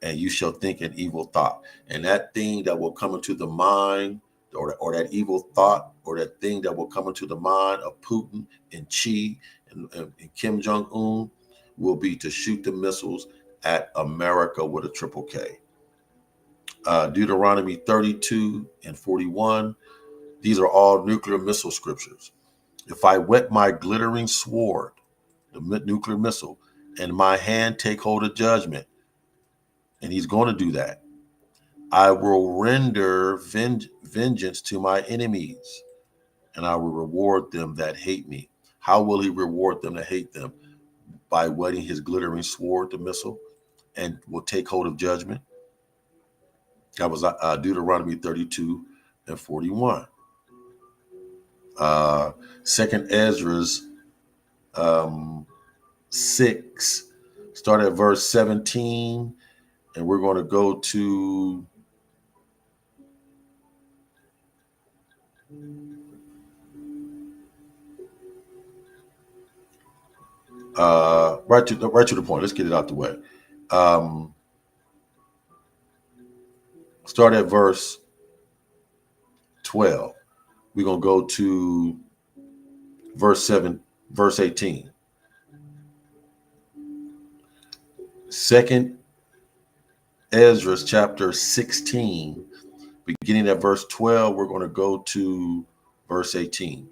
and you shall think an evil thought. And that thing that will come into the mind, or that evil thought, or that thing that will come into the mind of Putin and Xi and Kim Jong-un will be to shoot the missiles at America with a triple K. Deuteronomy 32 and 41. These are all nuclear missile scriptures. If I wet my glittering sword, the nuclear missile, and my hand take hold of judgment, and he's going to do that, I will render vengeance to my enemies, and I will reward them that hate me. How will he reward them that hate them? By wetting his glittering sword, the missile, and will take hold of judgment. That was Deuteronomy 32 and 41. Second Ezra's 6, start at verse 17, and we're going to go to right to the point. Let's get it out the way. Start at verse 12. We're going to go to verse 18. Second Ezra chapter 16, beginning at verse 12, we're going to go to verse 18.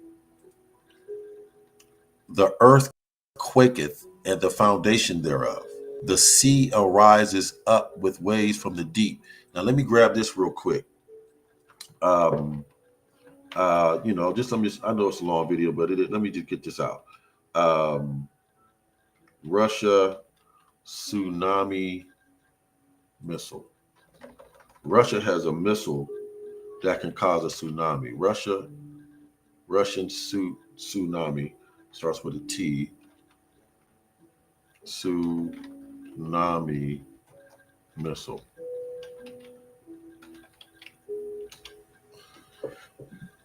The earth quaketh and the foundation thereof. The sea arises up with waves from the deep. Now let me grab this real quick. I know it's a long video, but let me just get this out. Russia tsunami missile. Russia has a missile that can cause a tsunami. Russian tsunami starts with a T. Tsunami missile.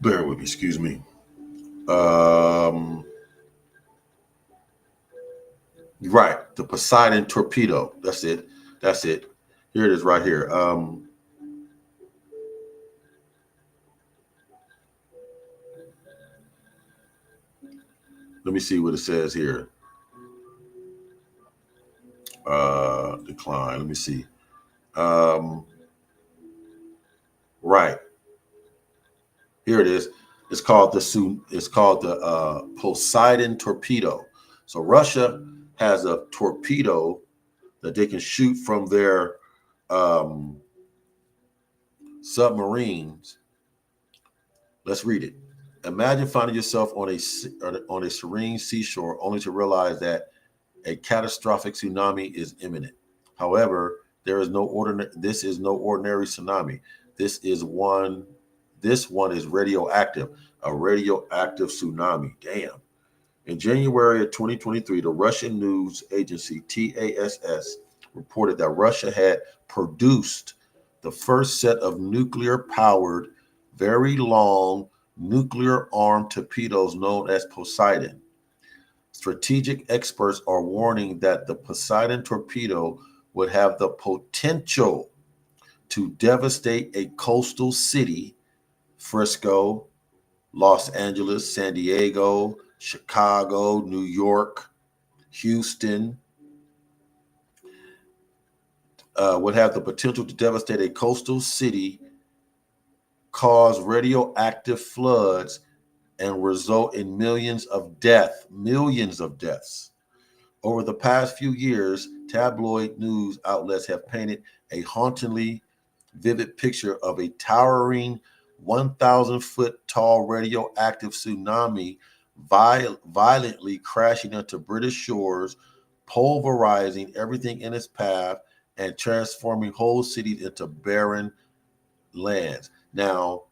Bear with me, excuse me. The Poseidon torpedo. That's it. That's it. Here it is right here. Let me see what it says here. Decline. Let me see. Right. Here it is. It's called the Poseidon torpedo. So Russia has a torpedo that they can shoot from their submarines. Let's read it. Imagine finding yourself on a serene seashore only to realize that a catastrophic tsunami is imminent. However, this is no ordinary tsunami. This one is radioactive, a radioactive tsunami. Damn. In January of 2023, the Russian news agency TASS reported that Russia had produced the first set of nuclear-powered, very long, nuclear-armed torpedoes known as Poseidon. Strategic experts are warning that the Poseidon torpedo would have the potential to devastate a coastal city, Frisco, Los Angeles, San Diego, Chicago, New York, Houston, would have the potential to devastate a coastal city, cause radioactive floods, and result in millions of deaths. Over the past few years, tabloid news outlets have painted a hauntingly vivid picture of a towering 1,000-foot tall radioactive tsunami violently crashing onto British shores, pulverizing everything in its path and transforming whole cities into barren lands. Now,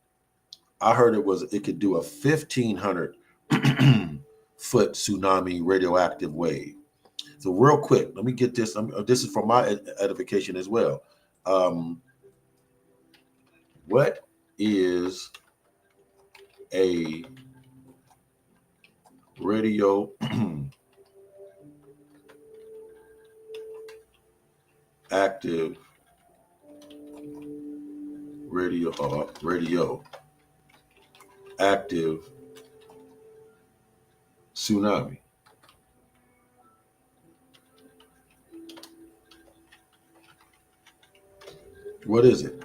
I heard it could do a 1,500 foot tsunami radioactive wave. So real quick, let me get this. This is for my edification as well. What is a radioactive radioactive tsunami? What is it?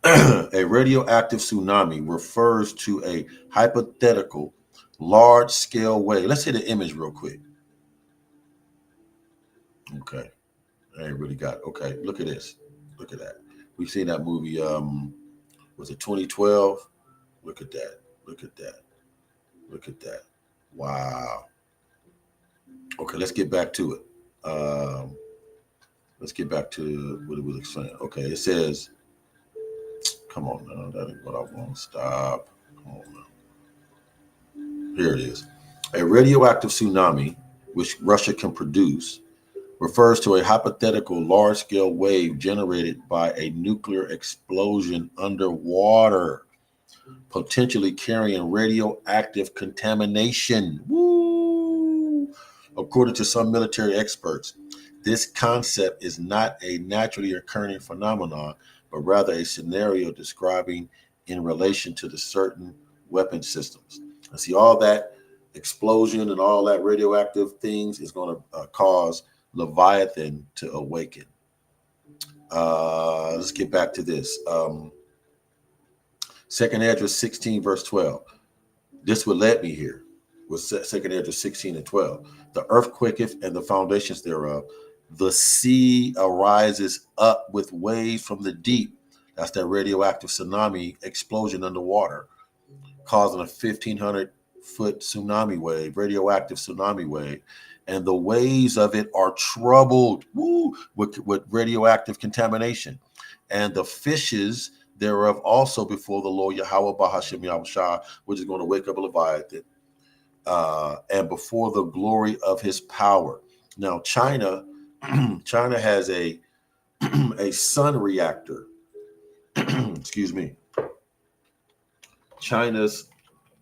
A radioactive tsunami refers to a hypothetical large-scale wave. Let's hit the image real quick. Okay. I ain't really got it. Okay, look at this. Look at that. We've seen that movie, was it 2012? Look at that. Look at that. Look at that. Wow. Okay, let's get back to it. Let's get back to what it was explaining. Okay, it says, come on now, that ain't what I want. Stop. Come on now. Here it is. A radioactive tsunami, which Russia can produce, refers to a hypothetical large-scale wave generated by a nuclear explosion underwater, potentially carrying radioactive contamination. Woo! According to some military experts, this concept is not a naturally occurring phenomenon, but rather a scenario describing in relation to the certain weapon systems. And see, all that explosion and all that radioactive things is going to cause Leviathan to awaken. Let's get back to this. Second Esdras 16, verse 12. This would lead me here with Second Esdras 16 and 12. The earth quaketh and the foundations thereof. The sea arises up with waves from the deep. That's that radioactive tsunami explosion underwater, causing a 1,500-foot tsunami wave, radioactive tsunami wave. And the waves of it are troubled with radioactive contamination. And the fishes thereof also before the Lord Yahweh Bahashem Yahushua, which is going to wake up a Leviathan, and before the glory of his power. Now, China has a sun reactor. Excuse me. China's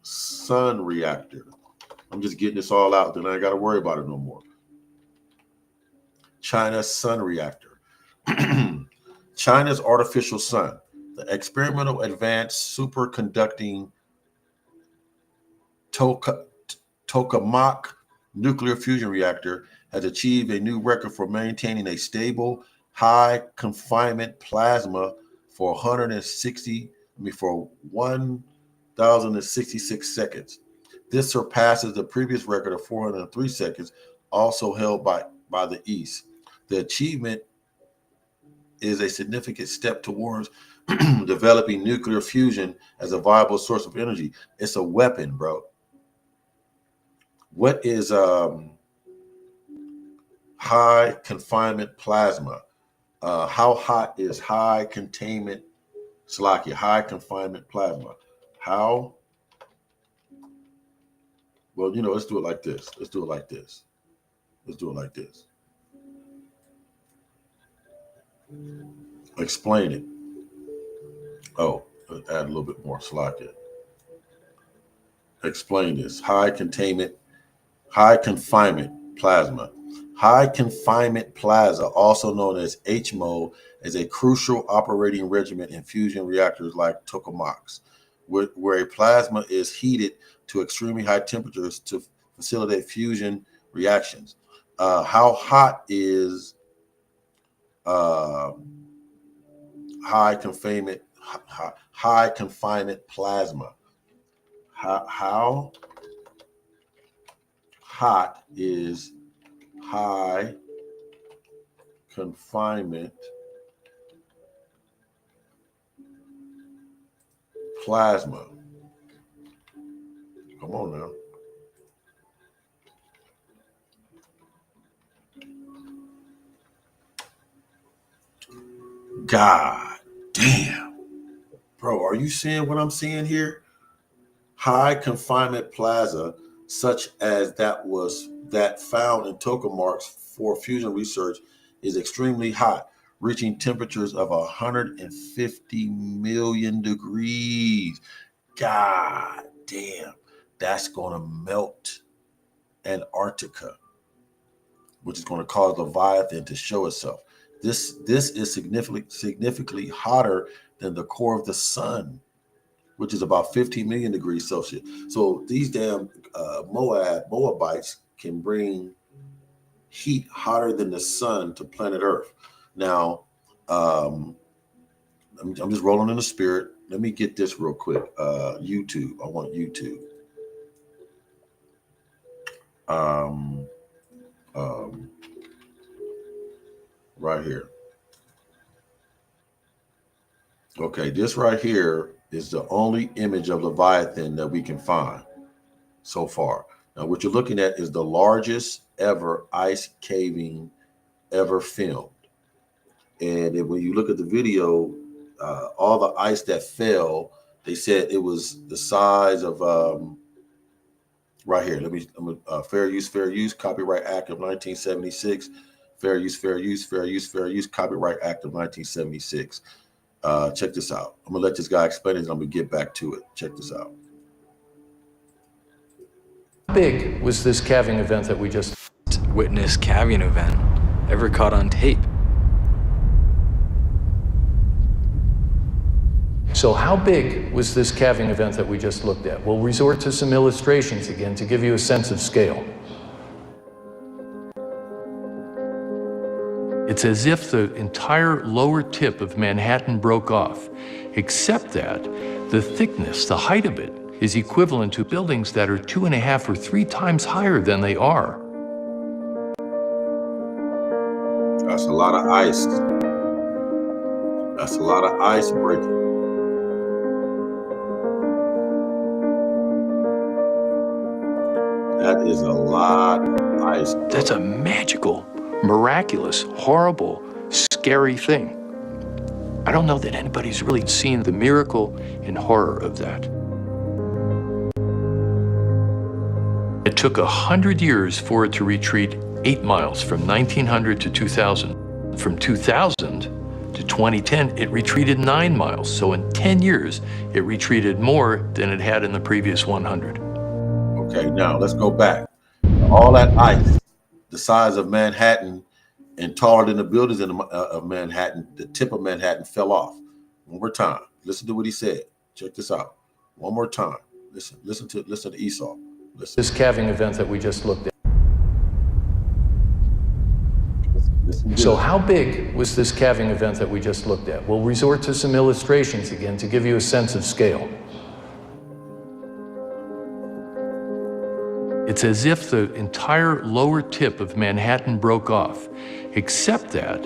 sun reactor. I'm just getting this all out, then I ain't got to worry about it no more. China's sun reactor. China's artificial sun, the experimental advanced superconducting tokamak nuclear fusion reactor, has achieved a new record for maintaining a stable, high confinement plasma for 1,066 seconds. This surpasses the previous record of 403 seconds, also held by the East. The achievement is a significant step towards developing nuclear fusion as a viable source of energy. It's a weapon, bro. What is high confinement plasma? How hot is high containment, high confinement plasma? How? Well, let's do it like this. Let's do it like this. Explain it. Oh, add a little bit more Slovakia. Explain this. High confinement plasma. High confinement plasma, also known as HMO, is a crucial operating regimen in fusion reactors like tokamaks, where a plasma is heated to extremely high temperatures to facilitate fusion reactions. How hot is high confinement plasma? How hot is high confinement plasma? Come on now. God damn. Bro, are you seeing what I'm seeing here? High confinement plasma, such as that found in tokamaks for fusion research, is extremely hot, reaching temperatures of 150 million degrees. God damn, that's going to melt Antarctica, which is going to cause Leviathan to show itself. This is significantly hotter than the core of the sun, which is about 15 million degrees Celsius. So these damn Moabites can bring heat hotter than the sun to planet Earth. Now, I'm just rolling in the spirit. Let me get this real quick. YouTube. I want YouTube. Right here. Okay, this right here is the only image of Leviathan that we can find so far. Now, what you're looking at is the largest ever ice caving ever filmed. And when you look at the video, all the ice that fell, they said it was the size of, right here. Fair use, Copyright Act of 1976. Fair use, Copyright Act of 1976. Check this out. I'm gonna let this guy explain it, and I'm gonna get back to it. Check this out. How big was this calving event that we just witnessed calving event ever caught on tape? So how big was this calving event that we just looked at? We'll resort to some illustrations again to give you a sense of scale. It's as if the entire lower tip of Manhattan broke off, except that the thickness, the height of it, is equivalent to buildings that are 2.5 or 3 times higher than they are. That's a lot of ice. That's a lot of ice breaking. That is a lot of ice. That's a magical, miraculous, horrible, scary thing. I don't know that anybody's really seen the miracle and horror of that. It took 100 years for it to retreat 8 miles from 1900 to 2000. From 2000 to 2010, it retreated 9 miles. So in 10 years, it retreated more than it had in the previous 100. Okay, now let's go back. All that ice, the size of Manhattan, and taller than the buildings of Manhattan. The tip of Manhattan fell off. One more time. Listen to what he said. Check this out. One more time. Listen to Esau. Listen. This calving event that we just looked at. Listen So how big was this calving event that we just looked at? We'll resort to some illustrations again to give you a sense of scale. It's as if the entire lower tip of Manhattan broke off, except that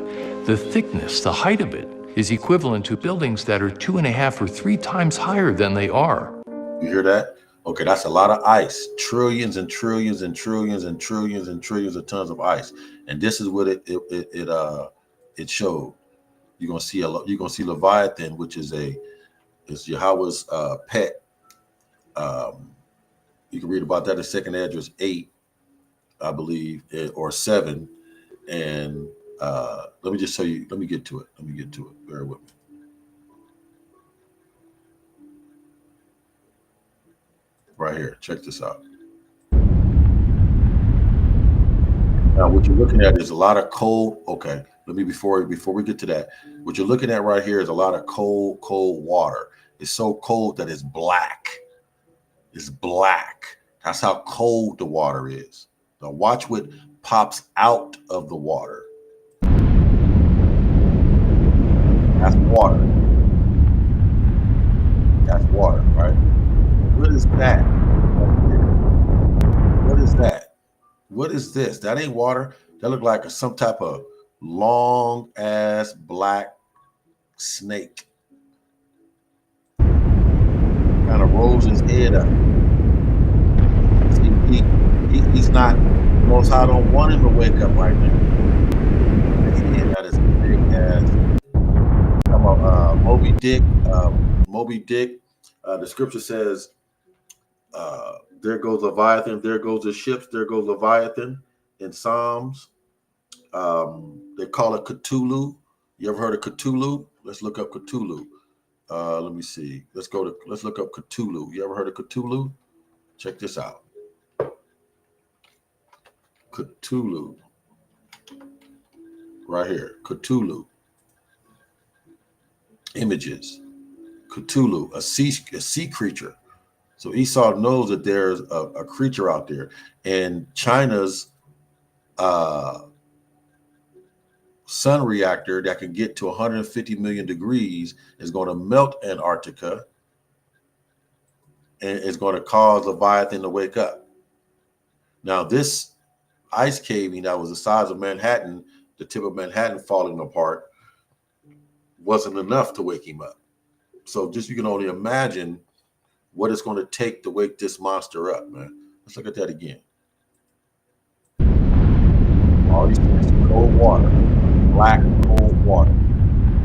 the thickness, the height of it, is equivalent to buildings that are 2.5 or 3 times higher than they are. You hear that? Okay, that's a lot of ice. Trillions and trillions and trillions and trillions and trillions of tons of ice. And this is what it showed. You're gonna see Leviathan, which is Yahweh's pet. You can read about that in Second Esdras 8, I believe, or 7. And let me just show you. Let me get to it. Bear with me. Right here. Check this out. Now, what you're looking at is a lot of cold. Okay, let me before we get to that. What you're looking at right here is a lot of cold water. It's so cold that it's black. It's black. That's how cold the water is. Now watch what pops out of the water. That's water. That's water, right? What is that? What is that? What is this? That ain't water. That look like some type of long ass black snake. Kind of rolls his head up. See, he's not. Most High don't want him to wake up right now. His that is a big ass. Come on, Moby Dick. The scripture says, there goes Leviathan, there goes the ships, there goes Leviathan in Psalms. They call it Cthulhu. You ever heard of Cthulhu? Let's look up Cthulhu. Let me see. Let's look up Cthulhu. You ever heard of Cthulhu? Check this out. Cthulhu. Right here. Cthulhu. Images. Cthulhu, a sea creature. So Esau knows that there's a creature out there, and China's sun reactor that can get to 150 million degrees is going to melt Antarctica, and it's going to cause Leviathan to wake up. Now, this ice caving that was the size of Manhattan, the tip of Manhattan falling apart, wasn't enough to wake him up. So just you can only imagine what it's going to take to wake this monster up, man. Let's look at that again. All these cold water, black cold water.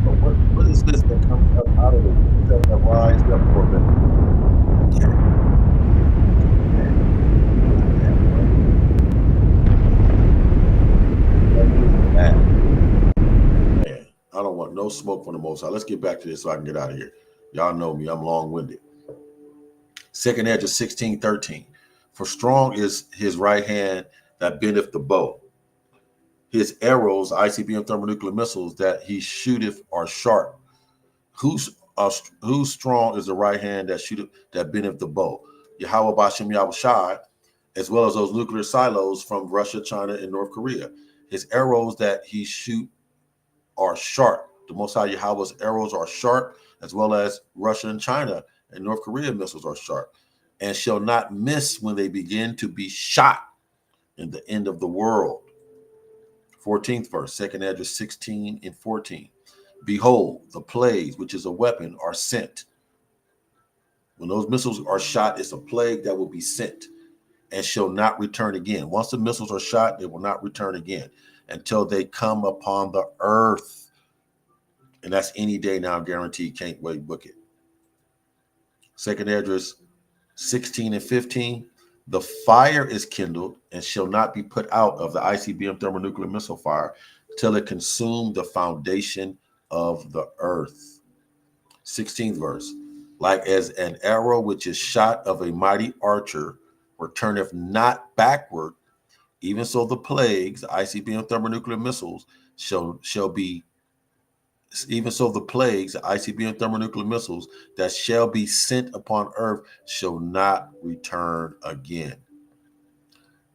But what is this that comes up out of it? That rise up for a minute. Man, I don't want no smoke from the Most High. Let's get back to this so I can get out of here. Y'all know me. I'm long-winded. Second Esdras 16:13. For strong is his right hand that bendeth the bow. His arrows, ICBM thermonuclear missiles that he shooteth are sharp. Who's strong is the right hand that bendeth the bow? Yahweh Bashem Yahushai, as well as those nuclear silos from Russia, China, and North Korea. His arrows that he shoot are sharp. The Most High Yahweh's arrows are sharp, as well as Russia and China and North Korea missiles are sharp, and shall not miss when they begin to be shot in the end of the world. 14th verse, Second Esdras 16:14. Behold, the plagues, which is a weapon, are sent. When those missiles are shot, it's a plague that will be sent and shall not return again. Once the missiles are shot, they will not return again until they come upon the earth. And that's any day now, guaranteed. Can't wait, book it. Second Esdras 16:15. The fire is kindled and shall not be put out of the ICBM thermonuclear missile fire till it consume the foundation of the earth. 16th verse. Like as an arrow which is shot of a mighty archer returneth not backward, even so the plagues, the ICBM thermonuclear missiles shall be, even so the plagues, the ICBM thermonuclear missiles that shall be sent upon earth shall not return again.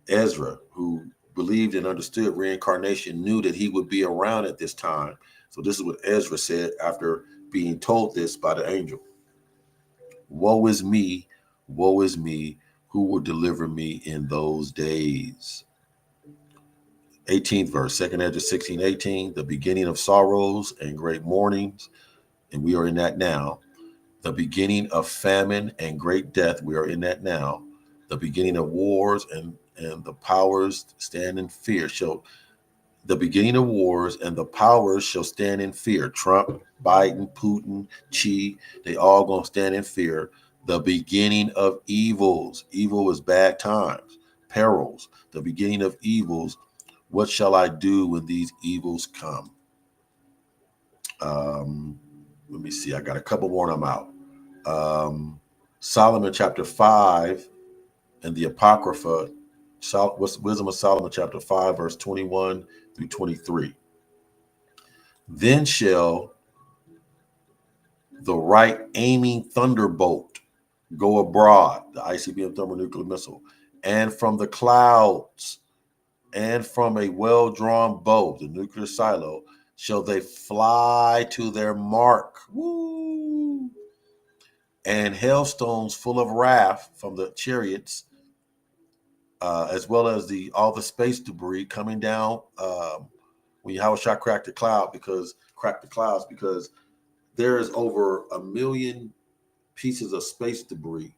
Ezra, who believed and understood reincarnation, knew that he would be around at this time. So this is what Ezra said after being told this by the angel. Woe is me, who will deliver me in those days? 18th verse, 2nd Ezra 16:18, the beginning of sorrows and great mournings, and we are in that now. The beginning of famine and great death, we are in that now. The beginning of wars and the powers stand in fear. The beginning of wars and the powers shall stand in fear. Trump, Biden, Putin, Xi, they all gonna stand in fear. The beginning of evils. Evil is bad times, perils. The beginning of evils. What shall I do when these evils come? Let me see. I got a couple more and I'm out. Solomon chapter 5 and the Apocrypha, Wisdom of Solomon chapter 5, verse 21 through 23. Then shall the right aiming thunderbolt go abroad, the ICBM thermonuclear missile, and from the clouds and from a well-drawn bow, the nuclear silo, shall they fly to their mark. Woo! And hailstones full of wrath from the chariots, as well as all the space debris coming down when Yahweh cracked the clouds, because there is over 1 million pieces of space debris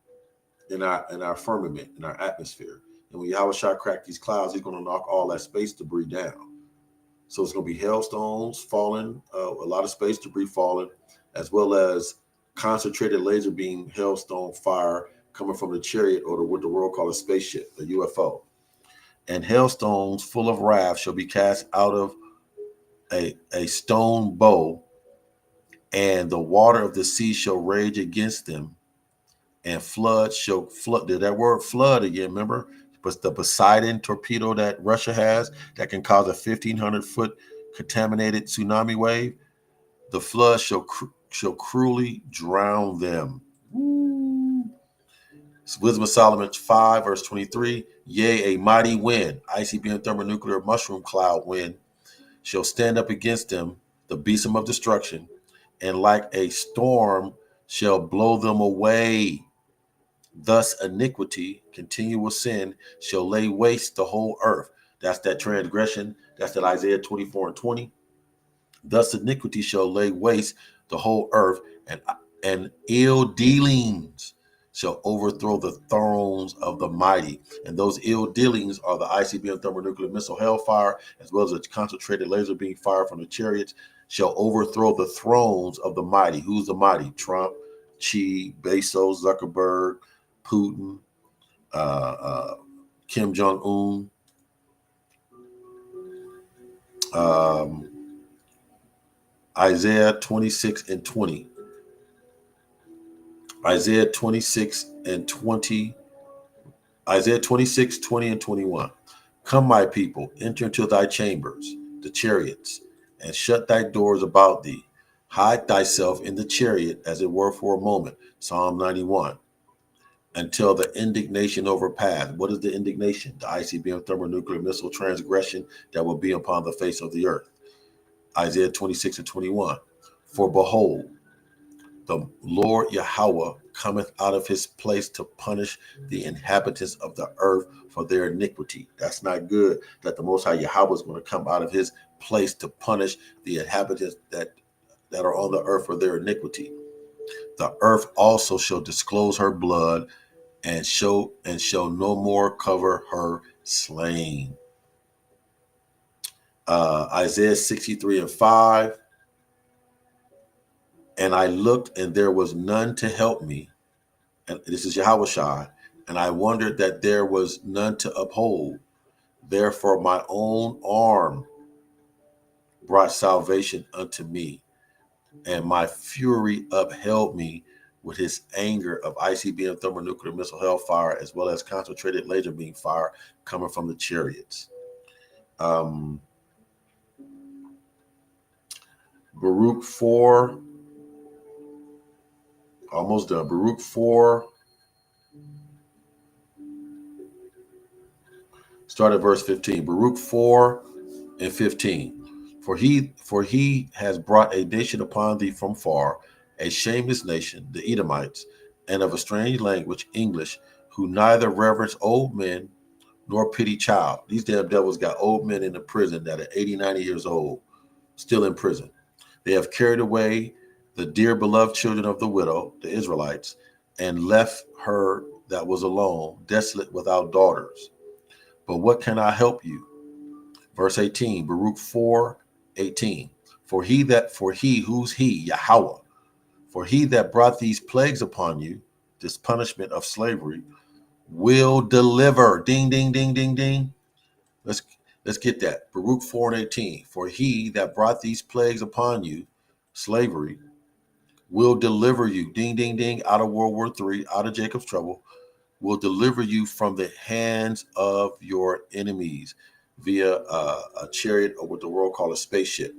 in our firmament, in our atmosphere. And when Yahweh cracked these clouds, he's going to knock all that space debris down. So it's going to be hailstones falling, a lot of space debris falling, as well as concentrated laser beam hailstone fire coming from the chariot, or what the world calls a spaceship, a UFO. And hailstones full of wrath shall be cast out of a stone bow, and the water of the sea shall rage against them, and flood shall flood. That word flood again, remember? But the Poseidon torpedo that Russia has that can cause a 1,500-foot contaminated tsunami wave, the flood shall cruelly drown them. Woo. Wisdom of Solomon 5, verse 23, yea, a mighty wind, ICBM thermonuclear mushroom cloud wind, shall stand up against them, the besom of destruction, and like a storm shall blow them away. Thus iniquity, continual sin, shall lay waste the whole earth. That's that transgression. That's that Isaiah 24:20. Thus iniquity shall lay waste the whole earth, and ill dealings shall overthrow the thrones of the mighty. And those ill dealings are the ICBM thermonuclear missile hellfire, as well as the concentrated laser beam fire from the chariots, shall overthrow the thrones of the mighty. Who's the mighty? Trump, Xi, Bezos, Zuckerberg, Putin, Kim Jong-un, Isaiah 26:20. Isaiah 26:20. Isaiah 26:20 and 21. Come, my people, enter into thy chambers, the chariots, and shut thy doors about thee. Hide thyself in the chariot, as it were for a moment. Psalm 91. Until the indignation overpass. What is the indignation? The ICBM thermonuclear missile transgression that will be upon the face of the earth. Isaiah 26:21. For behold, the Lord Yahweh cometh out of his place to punish the inhabitants of the earth for their iniquity. That's not good, that the Most High Yahweh is going to come out of his place to punish the inhabitants that are on the earth for their iniquity. The earth also shall disclose her blood, and shall no more cover her slain. Isaiah 63:5. And I looked, and there was none to help me. And this is Yahweh Shai. And I wondered that there was none to uphold. Therefore, my own arm brought salvation unto me, and my fury upheld me with his anger of ICBM thermonuclear missile hellfire, as well as concentrated laser beam fire coming from the chariots. Baruch 4, almost done. Baruch 4, start at verse 15. Baruch 4 and 15. For he has brought a nation upon thee from far, a shameless nation, the Edomites, and of a strange language, English, who neither reverence old men nor pity child. These damn devils got old men in the prison that are 80, 90 years old, still in prison. They have carried away the dear beloved children of the widow, the Israelites, and left her that was alone, desolate without daughters. But what can I help you? Verse 18, Baruch 4:18. For he, who's he? Yahweh. For he that brought these plagues upon you, this punishment of slavery, will deliver. Ding, ding, ding, ding, ding. Let's get that. Baruch 4:18. For he that brought these plagues upon you, slavery, will deliver you. Ding, ding, ding. Out of World War III, out of Jacob's trouble, will deliver you from the hands of your enemies via a chariot, or what the world calls a spaceship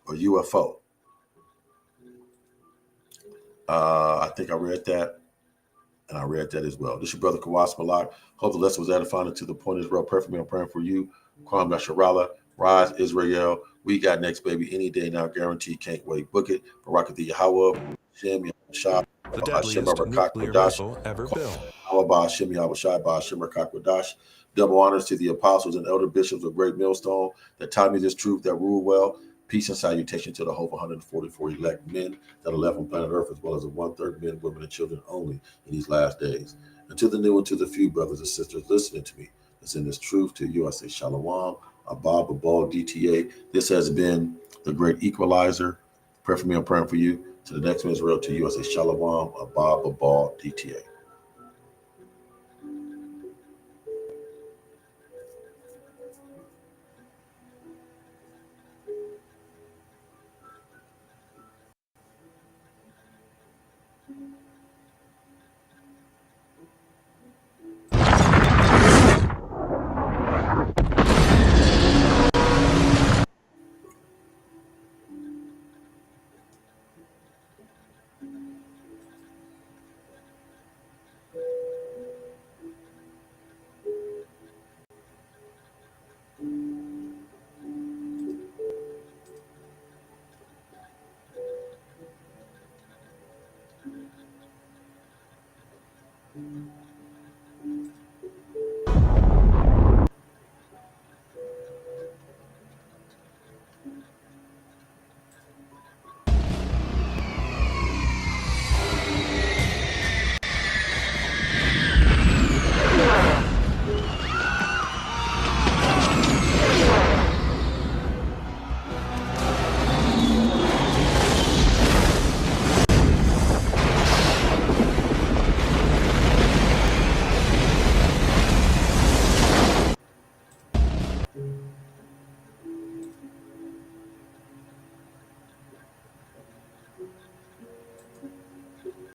or UFO. I think I read that, and I read that as well. This is your brother Kawas Malak. Hope the lesson was edifying to the point Israel. Pray for me. I'm praying for you. Kwam Nasharala. Rise, Israel. We got next, baby. Any day now. Guaranteed. Can't wait. Book it. Barakati Yahweh. Shem Yahshua. The deadliest nuclear missile ever built. Double honors to the apostles and elder bishops of Great Millstone that taught me this truth, that rule well. Peace and salutation to the whole 144 elect men that are left on planet Earth, as well as the 1/3 men, women, and children only in these last days. And to the new and to the few brothers and sisters listening to me, that's in this truth to you, I say Shalom, Abba, Babal, DTA. This has been the Great Equalizer. Pray for me, I'm praying for you. To the next one, Israel, to you, I say Shalom, Abba, Babal, DTA.